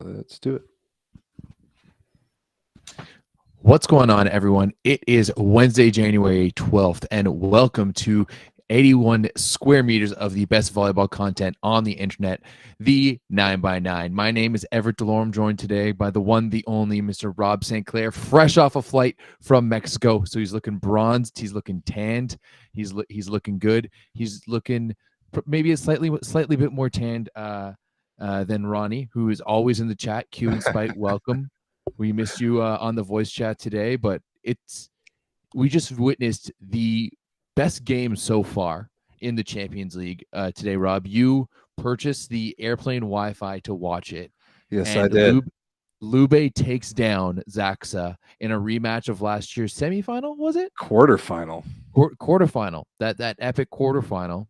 Let's do it. What's going on, everyone? It is Wednesday, January 12th, and welcome to 81 square meters of the best volleyball content on the internet, the 9x9. My name is Everett Rob, joined today by the one, the only Mr. Rob St. Clair, fresh off a flight from Mexico. So he's looking bronzed, he's looking tanned, he's looking good. He's looking maybe a slightly bit more tanned than Ronnie, who is always in the chat. Q and Spite, welcome. We missed you on the voice chat today, but we just witnessed the best game so far in the Champions League today, Rob. You purchased the airplane Wi-Fi to watch it. Yes, I did. Lube takes down Zaksa in a rematch of last year's semifinal, was it? Quarterfinal. Quarterfinal. That epic quarterfinal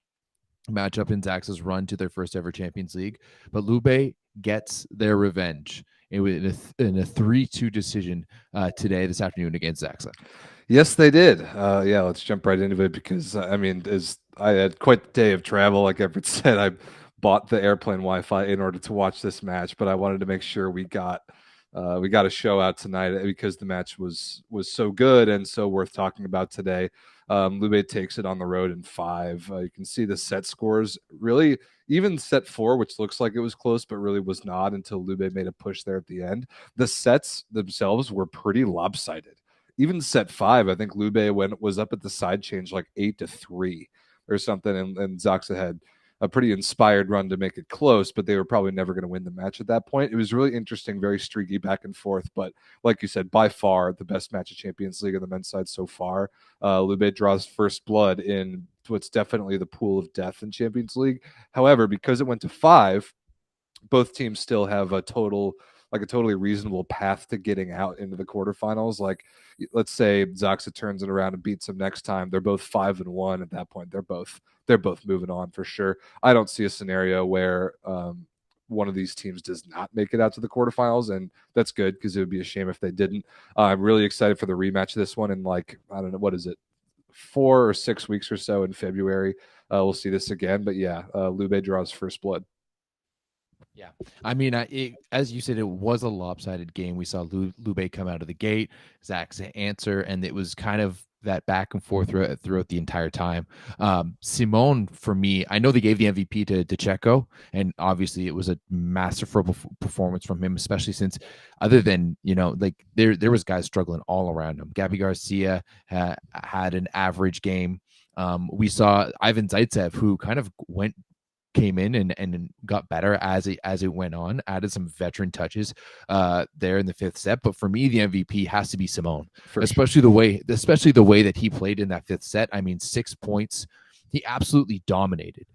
matchup in Zaksa's run to their first ever Champions League. But Lube gets their revenge in a 3-2 decision this afternoon against Zaksa. Yes, they did. Yeah, let's jump right into it because, as I had quite the day of travel, like Everett said, I bought the airplane Wi-Fi in order to watch this match, but I wanted to make sure we got a show out tonight because the match was so good and so worth talking about today. Lube takes it on the road in 5. You can see the set scores really, even set 4, which looks like it was close, but really was not until Lube made a push there at the end. The sets themselves were pretty lopsided. Even set 5, I think Lube was up at the side change like 8-3 or something, and Zaksa had a pretty inspired run to make it close, but they were probably never going to win the match at that point. It was really interesting, very streaky back and forth, but like you said, by far the best match of Champions League on the men's side so far. Lube draws first blood in what's definitely the pool of death in Champions League. However, because it went to 5, both teams still have a totally reasonable path to getting out into the quarterfinals. Like, let's say Zaksa turns it around and beats them next time. They're both 5-1 at that point. They're both moving on for sure. I don't see a scenario where one of these teams does not make it out to the quarterfinals, and that's good because it would be a shame if they didn't. I'm really excited for the rematch of this one in, like, I don't know, what is it, 4 or 6 weeks or so in February. We'll see this again, but yeah, Lube draws first blood. Yeah, I mean, as you said, it was a lopsided game. We saw Lube come out of the gate, Zaksa answer, and it was kind of that back and forth throughout the entire time. Simone, for me, I know they gave the MVP to Checo, and obviously it was a masterful performance from him, especially since, other than, like there was guys struggling all around him. Gabby Garcia had an average game. We saw Ivan Zaitsev, who kind of came in and got better as it went on, added some veteran touches there in the 5th set. But for me, the MVP has to be Simone, especially the way that he played in that 5th set. I mean, 6 points, he absolutely dominated,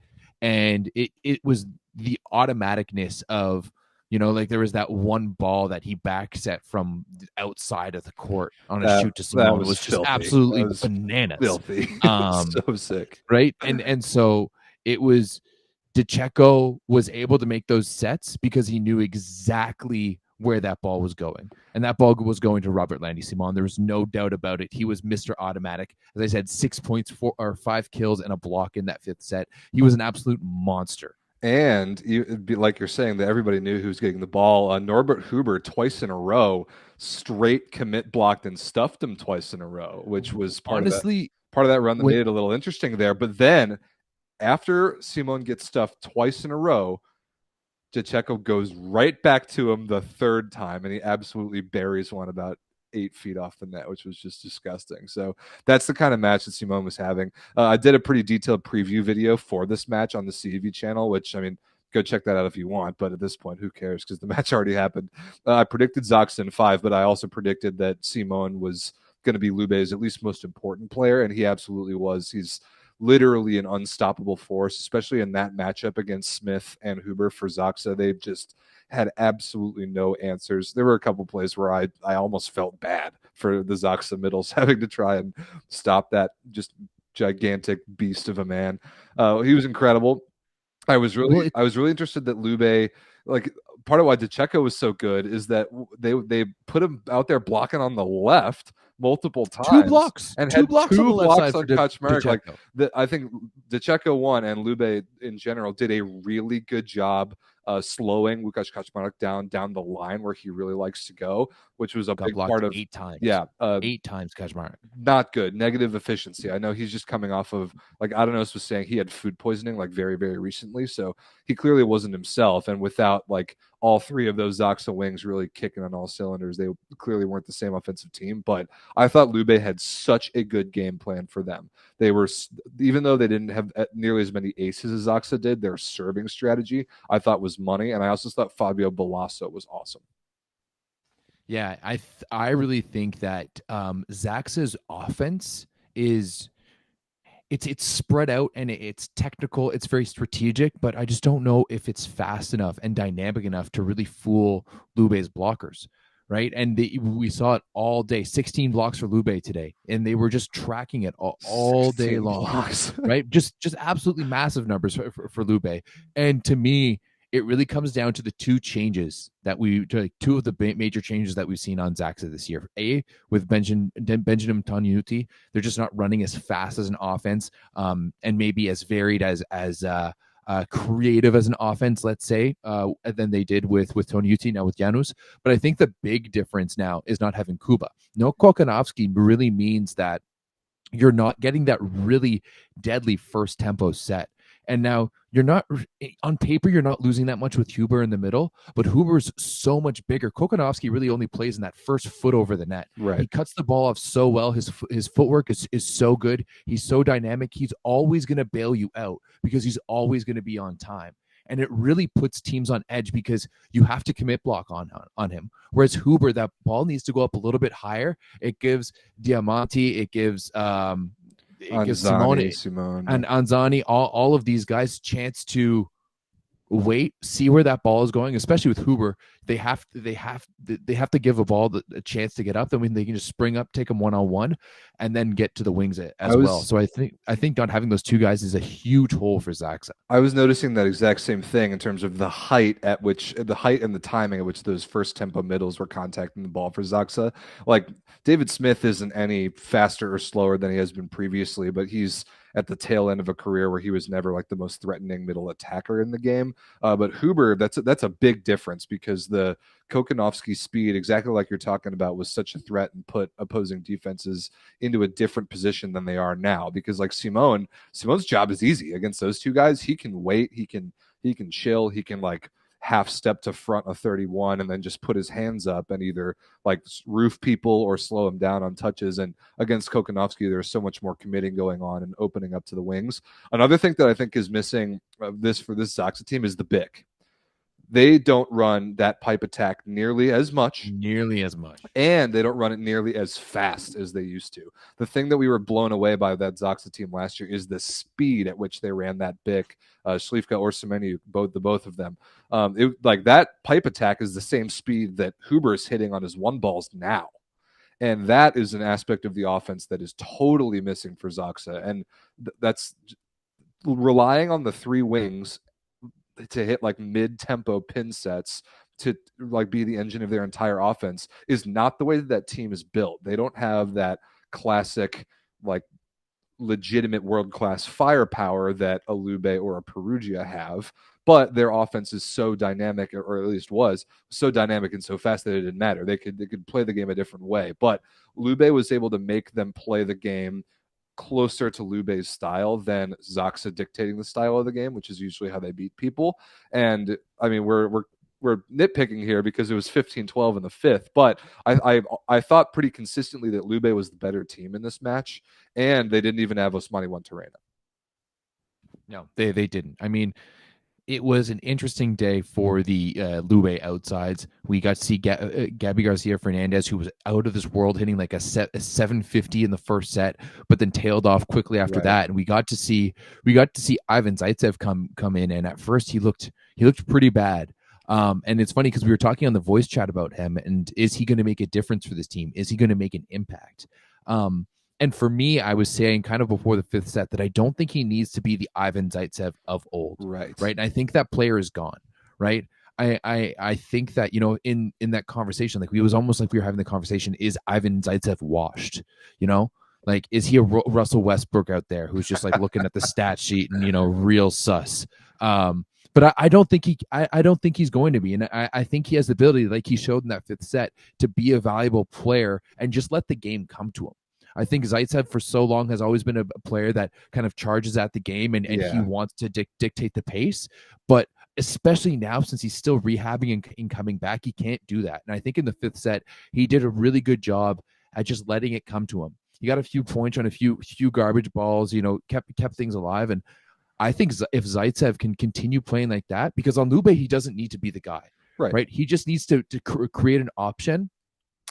and it was the automaticness of, like there was that one ball that he back set from outside of the court on a shoot to Simone. It was just absolutely bananas, filthy. So sick, right? And so it was. DeCecco was able to make those sets because he knew exactly where that ball was going. And that ball was going to Robert Landy-Simon. There was no doubt about it. He was Mr. Automatic. As I said, 6 points, 5 kills, and a block in that 5th set. He was an absolute monster. And it'd be like you're saying that everybody knew who was getting the ball. Norbert Huber twice in a row, straight commit blocked and stuffed him twice in a row, which was part of that run that made it a little interesting there. But then, after Simone gets stuffed twice in a row, DeCecco goes right back to him the 3rd time, and he absolutely buries one about 8 feet off the net, which was just disgusting. So that's the kind of match that Simone was having. I did a pretty detailed preview video for this match on the CEV channel, which, I mean, go check that out if you want. But at this point, who cares? Because the match already happened. I predicted Zaksa in 5, but I also predicted that Simone was going to be Lube's at least most important player, and he absolutely was. He's literally an unstoppable force, especially in that matchup against Smith and Huber for Zaksa. They just had absolutely no answers. There were a couple plays where I almost felt bad for the Zaksa middles having to try and stop that just gigantic beast of a man. He was incredible. I was really interested that Lube, like, part of why DeCecco was so good is that they put him out there blocking on the left multiple Two times blocks, and two had blocks on two the left blocks side for on Kaczmarek. Like DeCecco. I think DeCecco won and Lube in general did a really good job slowing Łukasz Kaczmarek down the line where he really likes to go, which was a Got big blocked part of 8 times. yeah. 8 times, Kaczmarek. Not good. Negative efficiency. I know he's just coming off of, like Adanos was saying, he had food poisoning like very, very recently. So he clearly wasn't himself. And without like all three of those Zaksa wings really kicking on all cylinders, they clearly weren't the same offensive team. But I thought Lube had such a good game plan for them. They were, even though they didn't have nearly as many aces as Zaksa did, their serving strategy I thought was money. And I also thought Fabio Balasso was awesome. Yeah, I really think that Zaksa's offense is it's spread out and it's technical, it's very strategic, but I just don't know if it's fast enough and dynamic enough to really fool Lube's blockers, right? And we saw it all day, 16 blocks for Lube today, and they were just tracking it all day long, blocks. right? Just absolutely massive numbers for Lube. And to me, it really comes down to the two changes that two of the major changes that we've seen on Zaksa this year. With Benjamin Tognuti, they're just not running as fast as an offense, and maybe as varied as creative as an offense, let's say, than they did with Tognuti, now with Janus. But I think the big difference now is not having Kuba. No Kokonowski really means that you're not getting that really deadly first tempo set. And now you're not on paper, you're not losing that much with Huber in the middle, but Huber's so much bigger. Kokonowski really only plays in that first foot over the net. Right. He cuts the ball off so well. His footwork is so good. He's so dynamic. He's always going to bail you out because he's always going to be on time. And it really puts teams on edge because you have to commit block on him. Whereas Huber, that ball needs to go up a little bit higher. It gives Diamanti, it gives Simone and Anzani, all of these guys chance to wait, see where that ball is going, especially with Huber. They have to give a ball a chance to get up. Then they can just spring up, take them one-on-one, and then get to the wings as well. So I think not having those two guys is a huge hole for Zaksa. I was noticing that exact same thing in terms of the height and the timing at which those first tempo middles were contacting the ball for Zaksa. Like David Smith isn't any faster or slower than he has been previously, but he's at the tail end of a career where he was never like the most threatening middle attacker in the game. But Huber, that's a big difference because the Kokonowski speed, exactly like you're talking about, was such a threat and put opposing defenses into a different position than they are now. Because like Simon's job is easy against those two guys. He can wait, he can chill, he can like half step to front of 31 and then just put his hands up and either like roof people or slow him down on touches. And against Kokonowski, there's so much more committing going on and opening up to the wings. Another thing that I think is missing for this Zaksa team is the BIC. They don't run that pipe attack nearly as much. And they don't run it nearly as fast as they used to. The thing that we were blown away by that Zaksa team last year is the speed at which they ran that BIC, Slivka or Simone, both of them. Like that pipe attack is the same speed that Huber is hitting on his one balls now. And that is an aspect of the offense that is totally missing for Zaksa. And that's relying on the three wings to hit like mid-tempo pin sets to like be the engine of their entire offense is not the way that team is built. They don't have that classic like legitimate world-class firepower that a Lube or a Perugia have, but their offense is so dynamic, or at least was so dynamic and so fast that it didn't matter. They could play the game a different way, but Lube was able to make them play the game closer to Lube's style than Zaksa dictating the style of the game, which is usually how they beat people. And I mean, we're nitpicking here because it was 15-12 in the fifth, but I thought pretty consistently that Lube was the better team in this match, and they didn't even have Osmani Wantarena. No, they didn't. I mean, it was an interesting day for the Lube outsides. We got to see Gabby Garcia Fernandez, who was out of this world, hitting like a 750 in the first set, but then tailed off quickly after that. And we got to see Ivan Zaitsev come in, and at first he looked pretty bad. And it's funny because we were talking on the voice chat about him, and is he going to make a difference for this team? Is he going to make an impact? And for me, I was saying kind of before the fifth set that I don't think he needs to be the Ivan Zaitsev of old. Right. And I think that player is gone. Right. I think that, in that conversation, like, it was almost like we were having the conversation, is Ivan Zaitsev washed? Like, is he a Russell Westbrook out there who's just like looking at the stat sheet and, real sus? But I don't think I don't think he's going to be, and I think he has the ability, like he showed in that fifth set, to be a valuable player and just let the game come to him. I think Zaitsev for so long has always been a player that kind of charges at the game, and he wants to dictate the pace. But especially now, since he's still rehabbing and coming back, he can't do that. And I think in the fifth set, he did a really good job at just letting it come to him. He got a few points on a few garbage balls, kept things alive. And I think if Zaitsev can continue playing like that, because on Lube, he doesn't need to be the guy, right? He just needs to create an option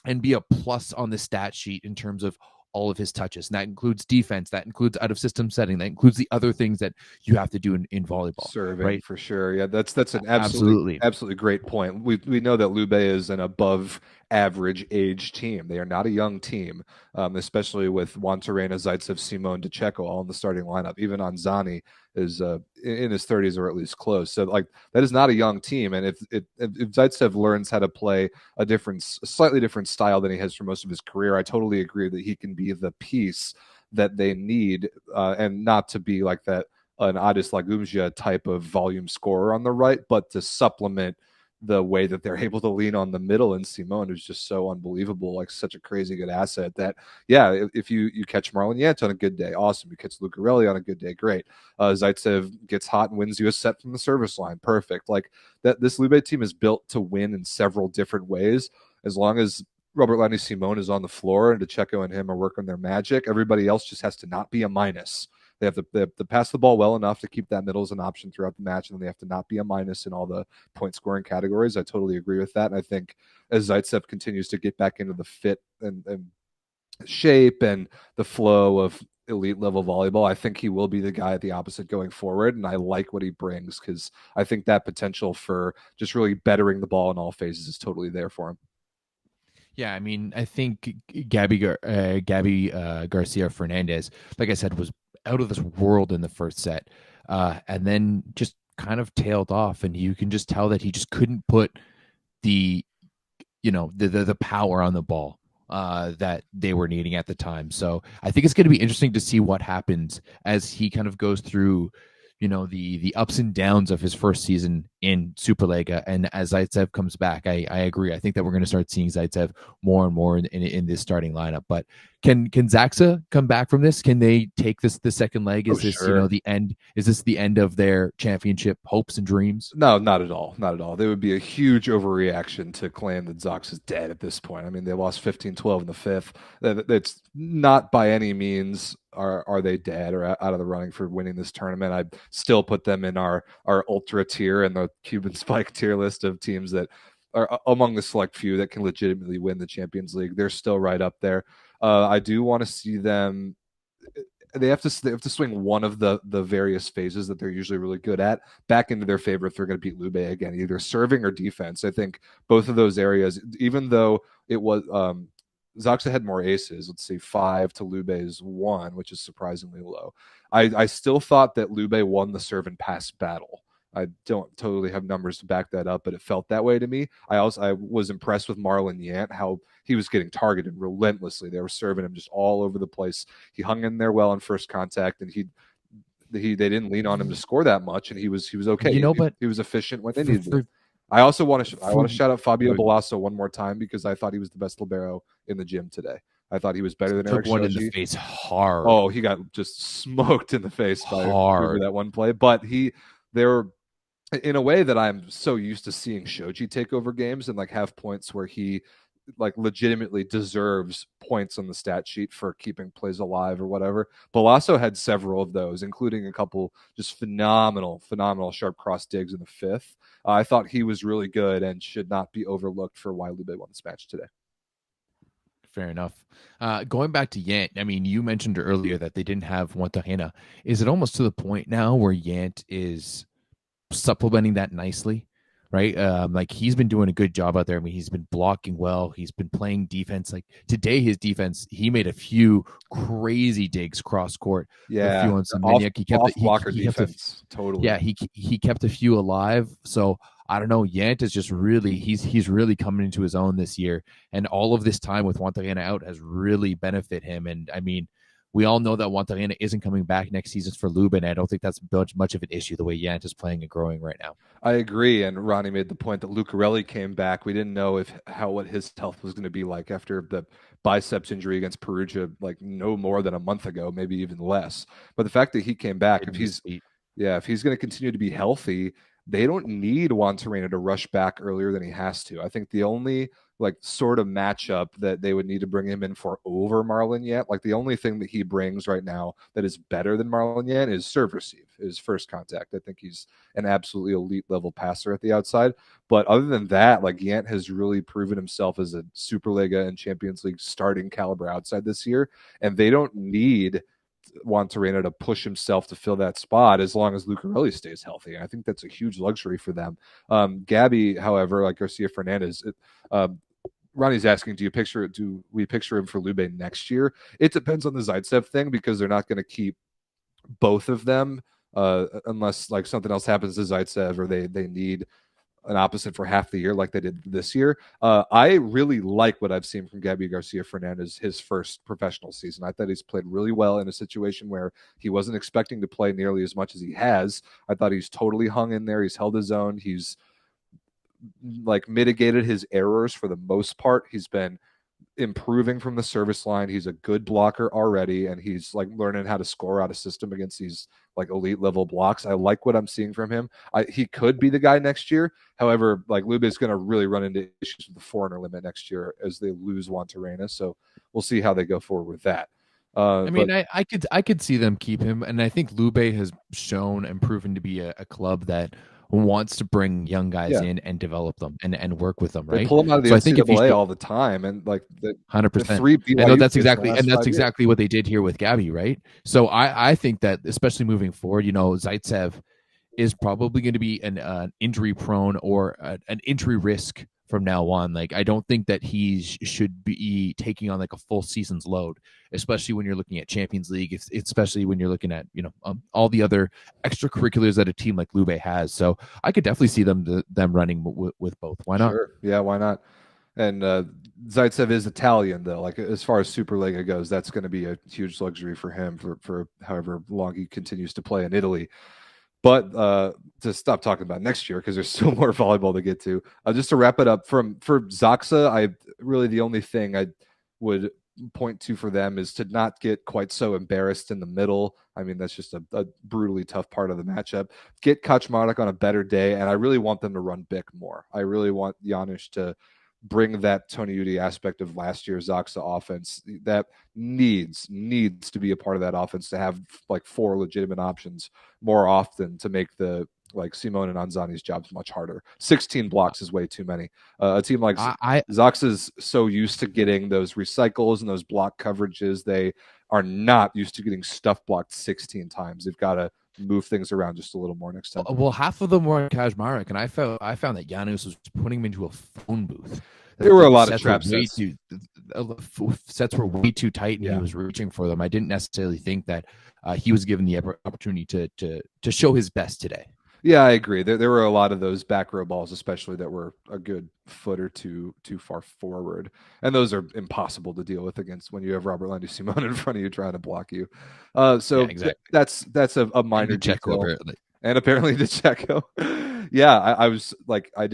and be a plus on the stat sheet in terms of all of his touches. And that includes defense, that includes out of system setting, that includes the other things that you have to do in volleyball. Serving, right? For sure. Yeah, that's an absolutely great point. We know that Lube is an above average age team. They are not a young team, especially with Juan Torrena, Zaitsev, Simone, DeCecco all in the starting lineup. Even Anzani is in his 30s or at least close. So like, that is not a young team. And if Zaitsev learns how to play a slightly different style than he has for most of his career, I totally agree that he can be the piece that they need, and not to be like that an Adis Lagumdzija type of volume scorer on the right, but to supplement the way that they're able to lean on the middle. And Simone, who's just so unbelievable, like such a crazy good asset that, if you catch Marlon Yant on a good day, awesome. You catch Lucarelli on a good day, great. Zaitsev gets hot and wins you a set from the service line, perfect. Like that, this Lube team is built to win in several different ways. As long as Robert Lenny Simone is on the floor and DeCecco and him are working their magic, everybody else just has to not be a minus. They have to pass the ball well enough to keep that middle as an option throughout the match, and then they have to not be a minus in all the point scoring categories. I totally agree with that. And I think as Zaitsev continues to get back into the fit and shape and the flow of elite level volleyball, I think he will be the guy at the opposite going forward. And I like what he brings, because I think that potential for just really bettering the ball in all phases is totally there for him. Yeah, I mean, I think Gabby Garcia Fernandez, like I said, was out of this world in the first set, and then just kind of tailed off, and you can just tell that he just couldn't put the power on the ball that they were needing at the time. So I think it's going to be interesting to see what happens as he kind of goes through the ups and downs of his first season in Superliga, and as Zaitsev comes back. I agree. I think that we're going to start seeing Zaitsev more and more in this starting lineup. But can Zaksa come back from this? Can they take this the second leg? Is this the end? Is this the end of their championship hopes and dreams? No, not at all. Not at all. There would be a huge overreaction to claim that Zaksa is dead at this point. I mean, they lost 15-12 in the fifth. That's not by any means are they dead or out of the running for winning this tournament. I still put them in our ultra tier and the Cuban Spike tier list of teams that are among the select few that can legitimately win the Champions League. They're still right up there. I do want to see them. They have to swing one of the various phases that they're usually really good at back into their favor if they're going to beat Lube again, either serving or defense. I think both of those areas, even though it was Zaksa had more aces, let's say 5 to Lube's 1, which is surprisingly low. I still thought that Lube won the serve and pass battle. I don't totally have numbers to back that up, but it felt that way to me. I was impressed with Marlon Yant, how he was getting targeted relentlessly. They were serving him just all over the place. He hung in there well on first contact, and they didn't lean on him to score that much, and he was okay. But he was efficient when they needed him. I also want to shout out Fabio Balasso one more time, because I thought he was the best libero in the gym today. I thought he was better than Eric one Shoji. in the face hard. Oh, he got just smoked in the face by that one play. But they were in a way that I'm so used to seeing Shoji take over games and like have points where he like legitimately deserves points on the stat sheet for keeping plays alive or whatever. Balasso had several of those, including a couple just phenomenal sharp cross digs in the fifth. I thought he was really good and should not be overlooked for why Lube won this match today. Fair enough. Going back to Yant, I mean, you mentioned earlier that they didn't have Montahena. Is it almost to the point now where Yant is supplementing that nicely, right? Like he's been doing a good job out there. I mean, he's been blocking well. He's been playing defense. Like today, his defense, he made a few crazy digs cross court. Yeah, a few on some Maniac. He kept blocker defense. Totally. Yeah, he kept a few alive. So I don't know. Yant is just really he's really coming into his own this year, and all of this time with Juantarena out has really benefit him. And I mean, we all know that Juantarena isn't coming back next season for Lube, and I don't think that's much of an issue the way Yant is playing and growing right now. I agree, and Ronnie made the point that Lucarelli came back. We didn't know what his health was going to be like after the biceps injury against Perugia, like no more than a month ago, maybe even less. But the fact that he came back, if he's going to continue to be healthy, they don't need Juan Torreno to rush back earlier than he has to. I think the only like sort of matchup that they would need to bring him in for over Marlon Yant, like the only thing that he brings right now that is better than Marlon Yant is serve receive, his first contact. I think he's an absolutely elite level passer at the outside. But other than that, like Yant has really proven himself as a Superliga and Champions League starting caliber outside this year, and they don't need Juan Torreno to push himself to fill that spot as long as Lucarelli stays healthy. I think that's a huge luxury for them. Gabby, however, like Garcia Fernandez, Ronnie's asking, do we picture him for Lube next year? It depends on the Zaitsev thing because they're not going to keep both of them unless like something else happens to Zaitsev or they need an opposite for half the year like they did this year. I really like what I've seen from Gabby Garcia Fernandez his first professional season. I thought he's played really well in a situation where he wasn't expecting to play nearly as much as he has. I thought he's totally hung in there. He's held his own. He's like mitigated his errors for the most part. He's been improving from the service line. He's a good blocker already, and he's like learning how to score out a system against these like elite level blocks. I like what I'm seeing from him. He could be the guy next year. However, like Lube is going to really run into issues with the foreigner limit next year as they lose Juan Torrena. So we'll see how they go forward with that. I mean, I could see them keep him, and I think Lube has shown and proven to be a club that wants to bring young guys in and develop them and work with them, right? They pull them out of the NCAA all the time, and like the 100%. three BYU I know that's exactly years. what they did here with Gabby, right? So I think that especially moving forward, Zaitsev is probably going to be an injury prone or an injury risk from now on. Like, I don't think that he should be taking on like a full season's load, especially when you're looking at Champions League, especially when you're looking at, all the other extracurriculars that a team like Lube has. So I could definitely see them running with both. Why not? Sure. Yeah, why not? And Zaitsev is Italian, though. Like as far as Superliga goes, that's going to be a huge luxury for him for however long he continues to play in Italy. But to stop talking about next year because there's still more volleyball to get to. Just to wrap it up, for Zaksa, the only thing I would point to for them is to not get quite so embarrassed in the middle. I mean, that's just a brutally tough part of the matchup. Get Kaczmarek on a better day, and I really want them to run Bick more. I really want Janusz to bring that Tony Udi aspect of last year's Zaksa offense that needs to be a part of that offense to have like four legitimate options more often to make the like Simone and Anzani's jobs much harder. 16 blocks is way too many. A team like Zaksa's so used to getting those recycles and those block coverages. They are not used to getting stuff blocked 16 times. They've got to move things around just a little more next time. Well, half of them were in Kaczmarek, and I found that Janusz was putting him into a phone booth. There were a lot of trap sets. Sets were way too tight, and he was reaching for them. I didn't necessarily think that he was given the opportunity to show his best today. Yeah, I agree. There were a lot of those back row balls, especially that were a good foot or two too far forward, and those are impossible to deal with against when you have Robert Landy Simone in front of you trying to block you. Exactly. That's a minor detail, and apparently DeCecco. Yeah, I was like, I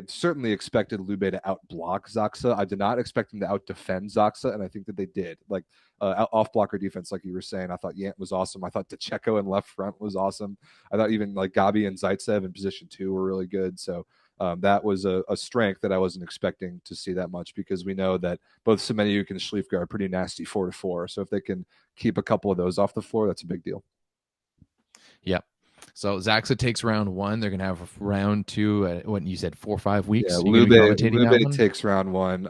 certainly expected Lube to outblock Zaksa. I did not expect him to outdefend Zaksa, and I think that they did. Like off blocker defense, like you were saying, I thought Yant was awesome. I thought DeCecco in left front was awesome. I thought even like Gabi and Zaitsev in position 2 were really good. So that was a strength that I wasn't expecting to see that much because we know that both Semeniuk and Schliefka are pretty nasty 4-4. So if they can keep a couple of those off the floor, that's a big deal. Yep. So Zaksa takes round 1. They're going to have round 2. What you said, 4 or 5 weeks. Yeah, Lube takes round 1.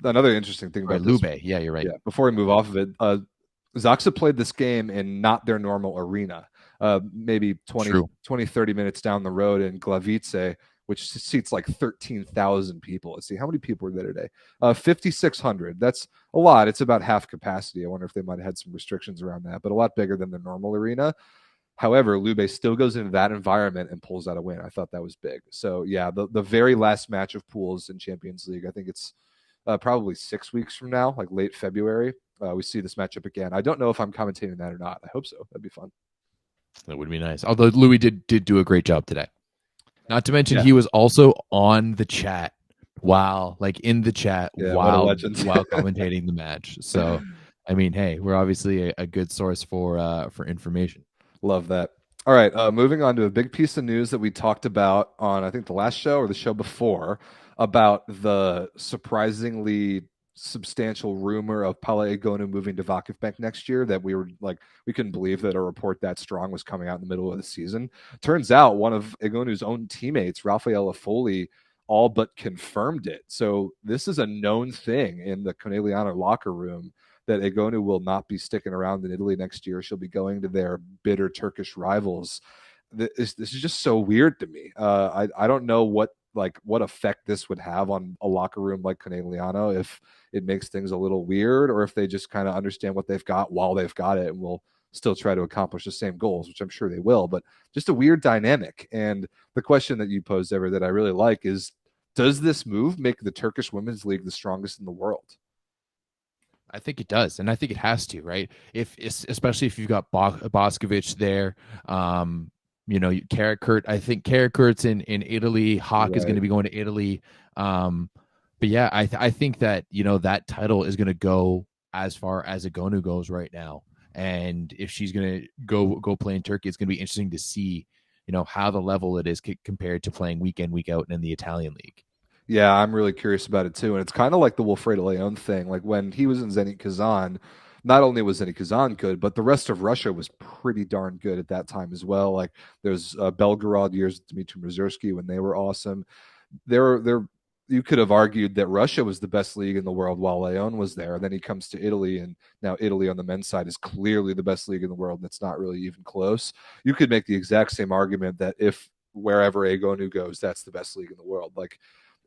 Another interesting thing about Lube. Yeah, you're right. Yeah, before we move off of it, Zaksa played this game in not their normal arena. Maybe 20, 30 minutes down the road in Glavice, which seats like 13,000 people. Let's see, how many people were there today? 5,600. That's a lot. It's about half capacity. I wonder if they might have had some restrictions around that, but a lot bigger than the normal arena. However, Lube still goes into that environment and pulls out a win. I thought that was big. So yeah, the very last match of pools in Champions League, I think it's probably 6 weeks from now, like late February. We see this matchup again. I don't know if I'm commentating that or not. I hope so. That'd be fun. That would be nice. Although Louis did do a great job today. Not to mention Yeah. he was also on the chat while in the chat Yeah, while while commentating the match. So I mean, hey, we're obviously a good source for information. Love that. All right, moving on to a big piece of news that we talked about on, I think, the last show or the show before, about the surprisingly substantial rumor of Paolo Egonu moving to Vakifbank next year. That we were like, we couldn't believe that a report that strong was coming out in the middle of the season. Turns out one of Egonu's own teammates, Raffaele Folli, all but confirmed it. So this is a known thing in the Conegliano locker room, that Egonu will not be sticking around in Italy next year. She'll be going to their bitter Turkish rivals. This is just so weird to me. I don't know what effect this would have on a locker room like Conegliano, if it makes things a little weird, or if they just kind of understand what they've got while they've got it and will still try to accomplish the same goals, which I'm sure they will. But just a weird dynamic. And the question that you posed, Ever, that I really like is, does this move make the Turkish Women's League the strongest in the world? I think it does, and I think it has to, right? If especially if you've got Boskovic there, Karakurt. I think Karakurt's in Italy. Hawk is going to be going to Italy. But yeah, I think that that title is going to go as far as Egonu goes right now. And if she's going to go play in Turkey, it's going to be interesting to see how the level it is compared to playing week in, week out in the Italian league. Yeah, I'm really curious about it too. And it's kind of like the Wilfredo Leon thing. Like when he was in Zenit Kazan, not only was Zenit Kazan good, but the rest of Russia was pretty darn good at that time as well. Like there's Belgorod years, Dmitry Mazursky, when they were awesome. There, you could have argued that Russia was the best league in the world while Leon was there. And then he comes to Italy, and now Italy on the men's side is clearly the best league in the world, and it's not really even close. You could make the exact same argument that if wherever Egonu goes, that's the best league in the world. Like,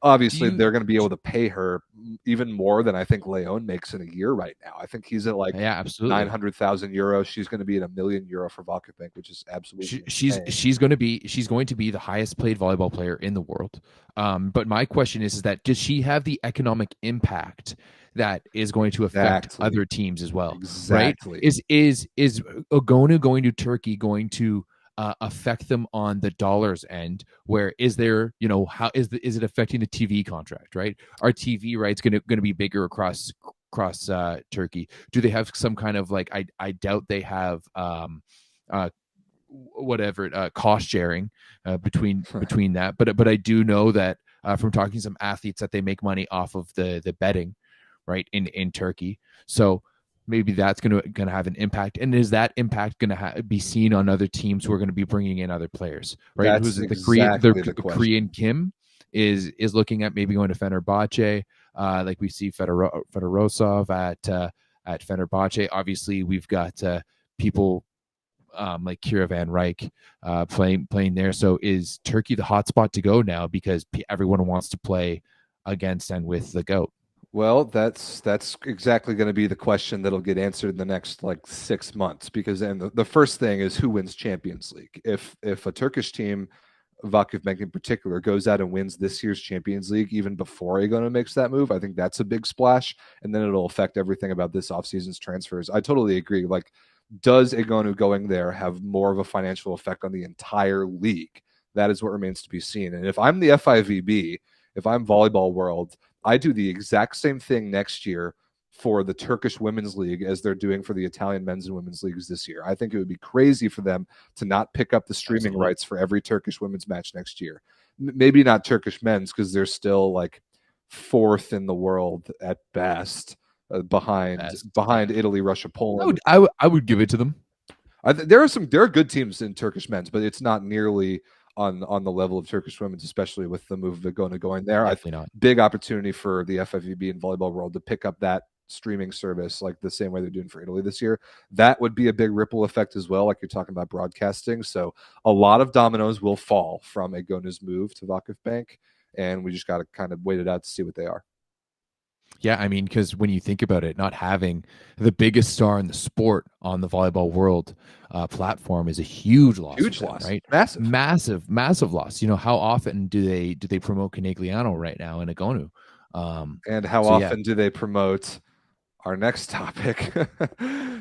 obviously, they're going to be able to pay her even more than I think Leon makes in a year right now. I think he's at absolutely 900,000 euros. She's going to be at €1 million for Vakifbank, which is absolutely she's going to be the highest paid volleyball player in the world. But my question is that does she have the economic impact that is going to affect other teams as well? Exactly. Right? Is Egonu going to Turkey going to affect them on the dollars end? Where is there, how is it affecting the TV contract, right? Are TV rights going to be bigger across Turkey? Do they have some kind of I doubt they have cost sharing between that, but I do know that from talking to some athletes that they make money off of the betting, right, in Turkey. So maybe that's going to have an impact. And is that impact going to be seen on other teams who are going to be bringing in other players, right? That's Who's exactly the Korean Kim is looking at maybe going to Fenerbahce, like we see Fedorosov at Fenerbahce. Obviously, we've got people like Kira Van Rijk playing there. So is Turkey the hotspot to go now because everyone wants to play against and with the GOAT? Well, that's exactly going to be the question that'll get answered in the next 6 months, because then the first thing is who wins Champions League. If a Turkish team, Vakifbank in particular, goes out and wins this year's Champions League even before Egonu makes that move, I think that's a big splash, and then it'll affect everything about this offseason's transfers. I totally agree. Does Egonu going there have more of a financial effect on the entire league? That is what remains to be seen. And if I'm the FIVB, if I'm Volleyball World, I do the exact same thing next year for the Turkish Women's League as they're doing for the Italian men's and women's leagues this year. I think it would be crazy for them to not pick up the streaming rights for every Turkish women's match next year. Maybe not Turkish men's, because they're still fourth in the world at best, behind Italy, Russia, Poland. I would give it to them. There are good teams in Turkish men's, but it's not nearly on the level of Turkish women's, especially with the move of Egonu going there. Definitely not. Big opportunity for the FIVB and Volleyball World to pick up that streaming service the same way they're doing for Italy this year. That would be a big ripple effect as well, like you're talking about broadcasting. So a lot of dominoes will fall from Egonu's move to Vakifbank, and we just got to kind of wait it out to see what they are. Yeah, I mean, because when you think about it, not having the biggest star in the sport on the volleyball world platform is a huge loss for Huge them, loss, right? massive. Massive, massive loss. You know, how often do they promote Conegliano right now in Egonu? And how So yeah, often do they promote our next topic,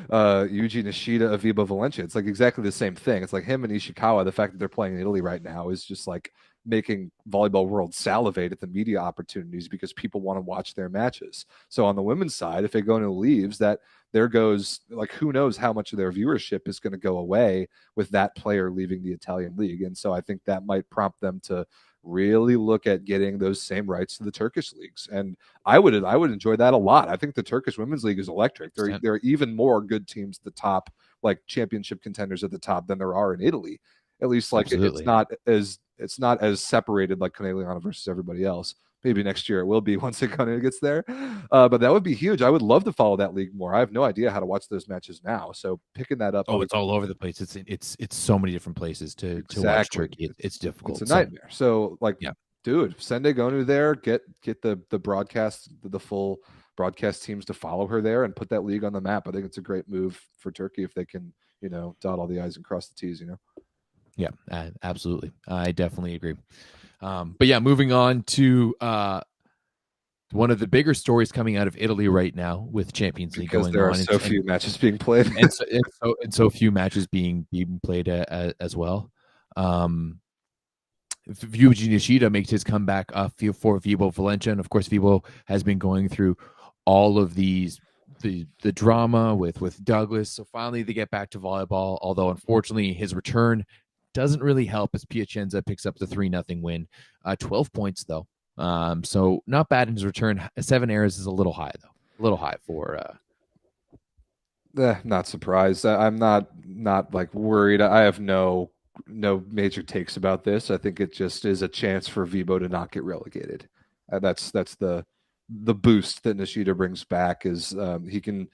Yuji Nishida of Vibo Valencia? It's like exactly the same thing. It's like him and Ishikawa. The fact that they're playing in Italy right now is just like making volleyball world salivate at the media opportunities because people want to watch their matches. So on the women's side, if Egonu leaves, that there goes like who knows how much of their viewership is going to go away with that player leaving the Italian league. And so I think that might prompt them to really look at getting those same rights to the Turkish leagues. And I would enjoy that a lot. I think the Turkish Women's League is electric. There are even more good teams at the top, like championship contenders at the top, than there are in Italy. At least like absolutely. it's not as separated like Caneliano versus everybody else. Maybe next year it will be once Egonu gets there. But that would be huge. I would love to follow that league more. I have no idea how to watch those matches now. So picking that up, I Oh, would it's all over the place. It's so many different places to watch exactly. Turkey. It's It's a difficult. So nightmare. So like, yeah, dude, send Egonu there. Get the broadcast, the full broadcast teams to follow her there and put that league on the map. I think it's a great move for Turkey if they can, dot all the I's and cross the T's. yeah, absolutely. I definitely agree. But yeah, moving on to one of the bigger stories coming out of Italy right now with Champions League Because going there are on, so few matches being played. and so few matches being played as well. Yuji Nishida makes his comeback for Vibo Valencia, and of course, Vibo has been going through all of the drama with Douglas. So finally, they get back to volleyball. Although unfortunately, his return doesn't really help as Piacenza picks up the 3-0 win. 12 points though, so not bad in his return. 7 errors is a little high though, a little high for. Not surprised. I'm not like worried. I have no major takes about this. I think it just is a chance for Vibo to not get relegated. That's the boost that Nishida brings back is he can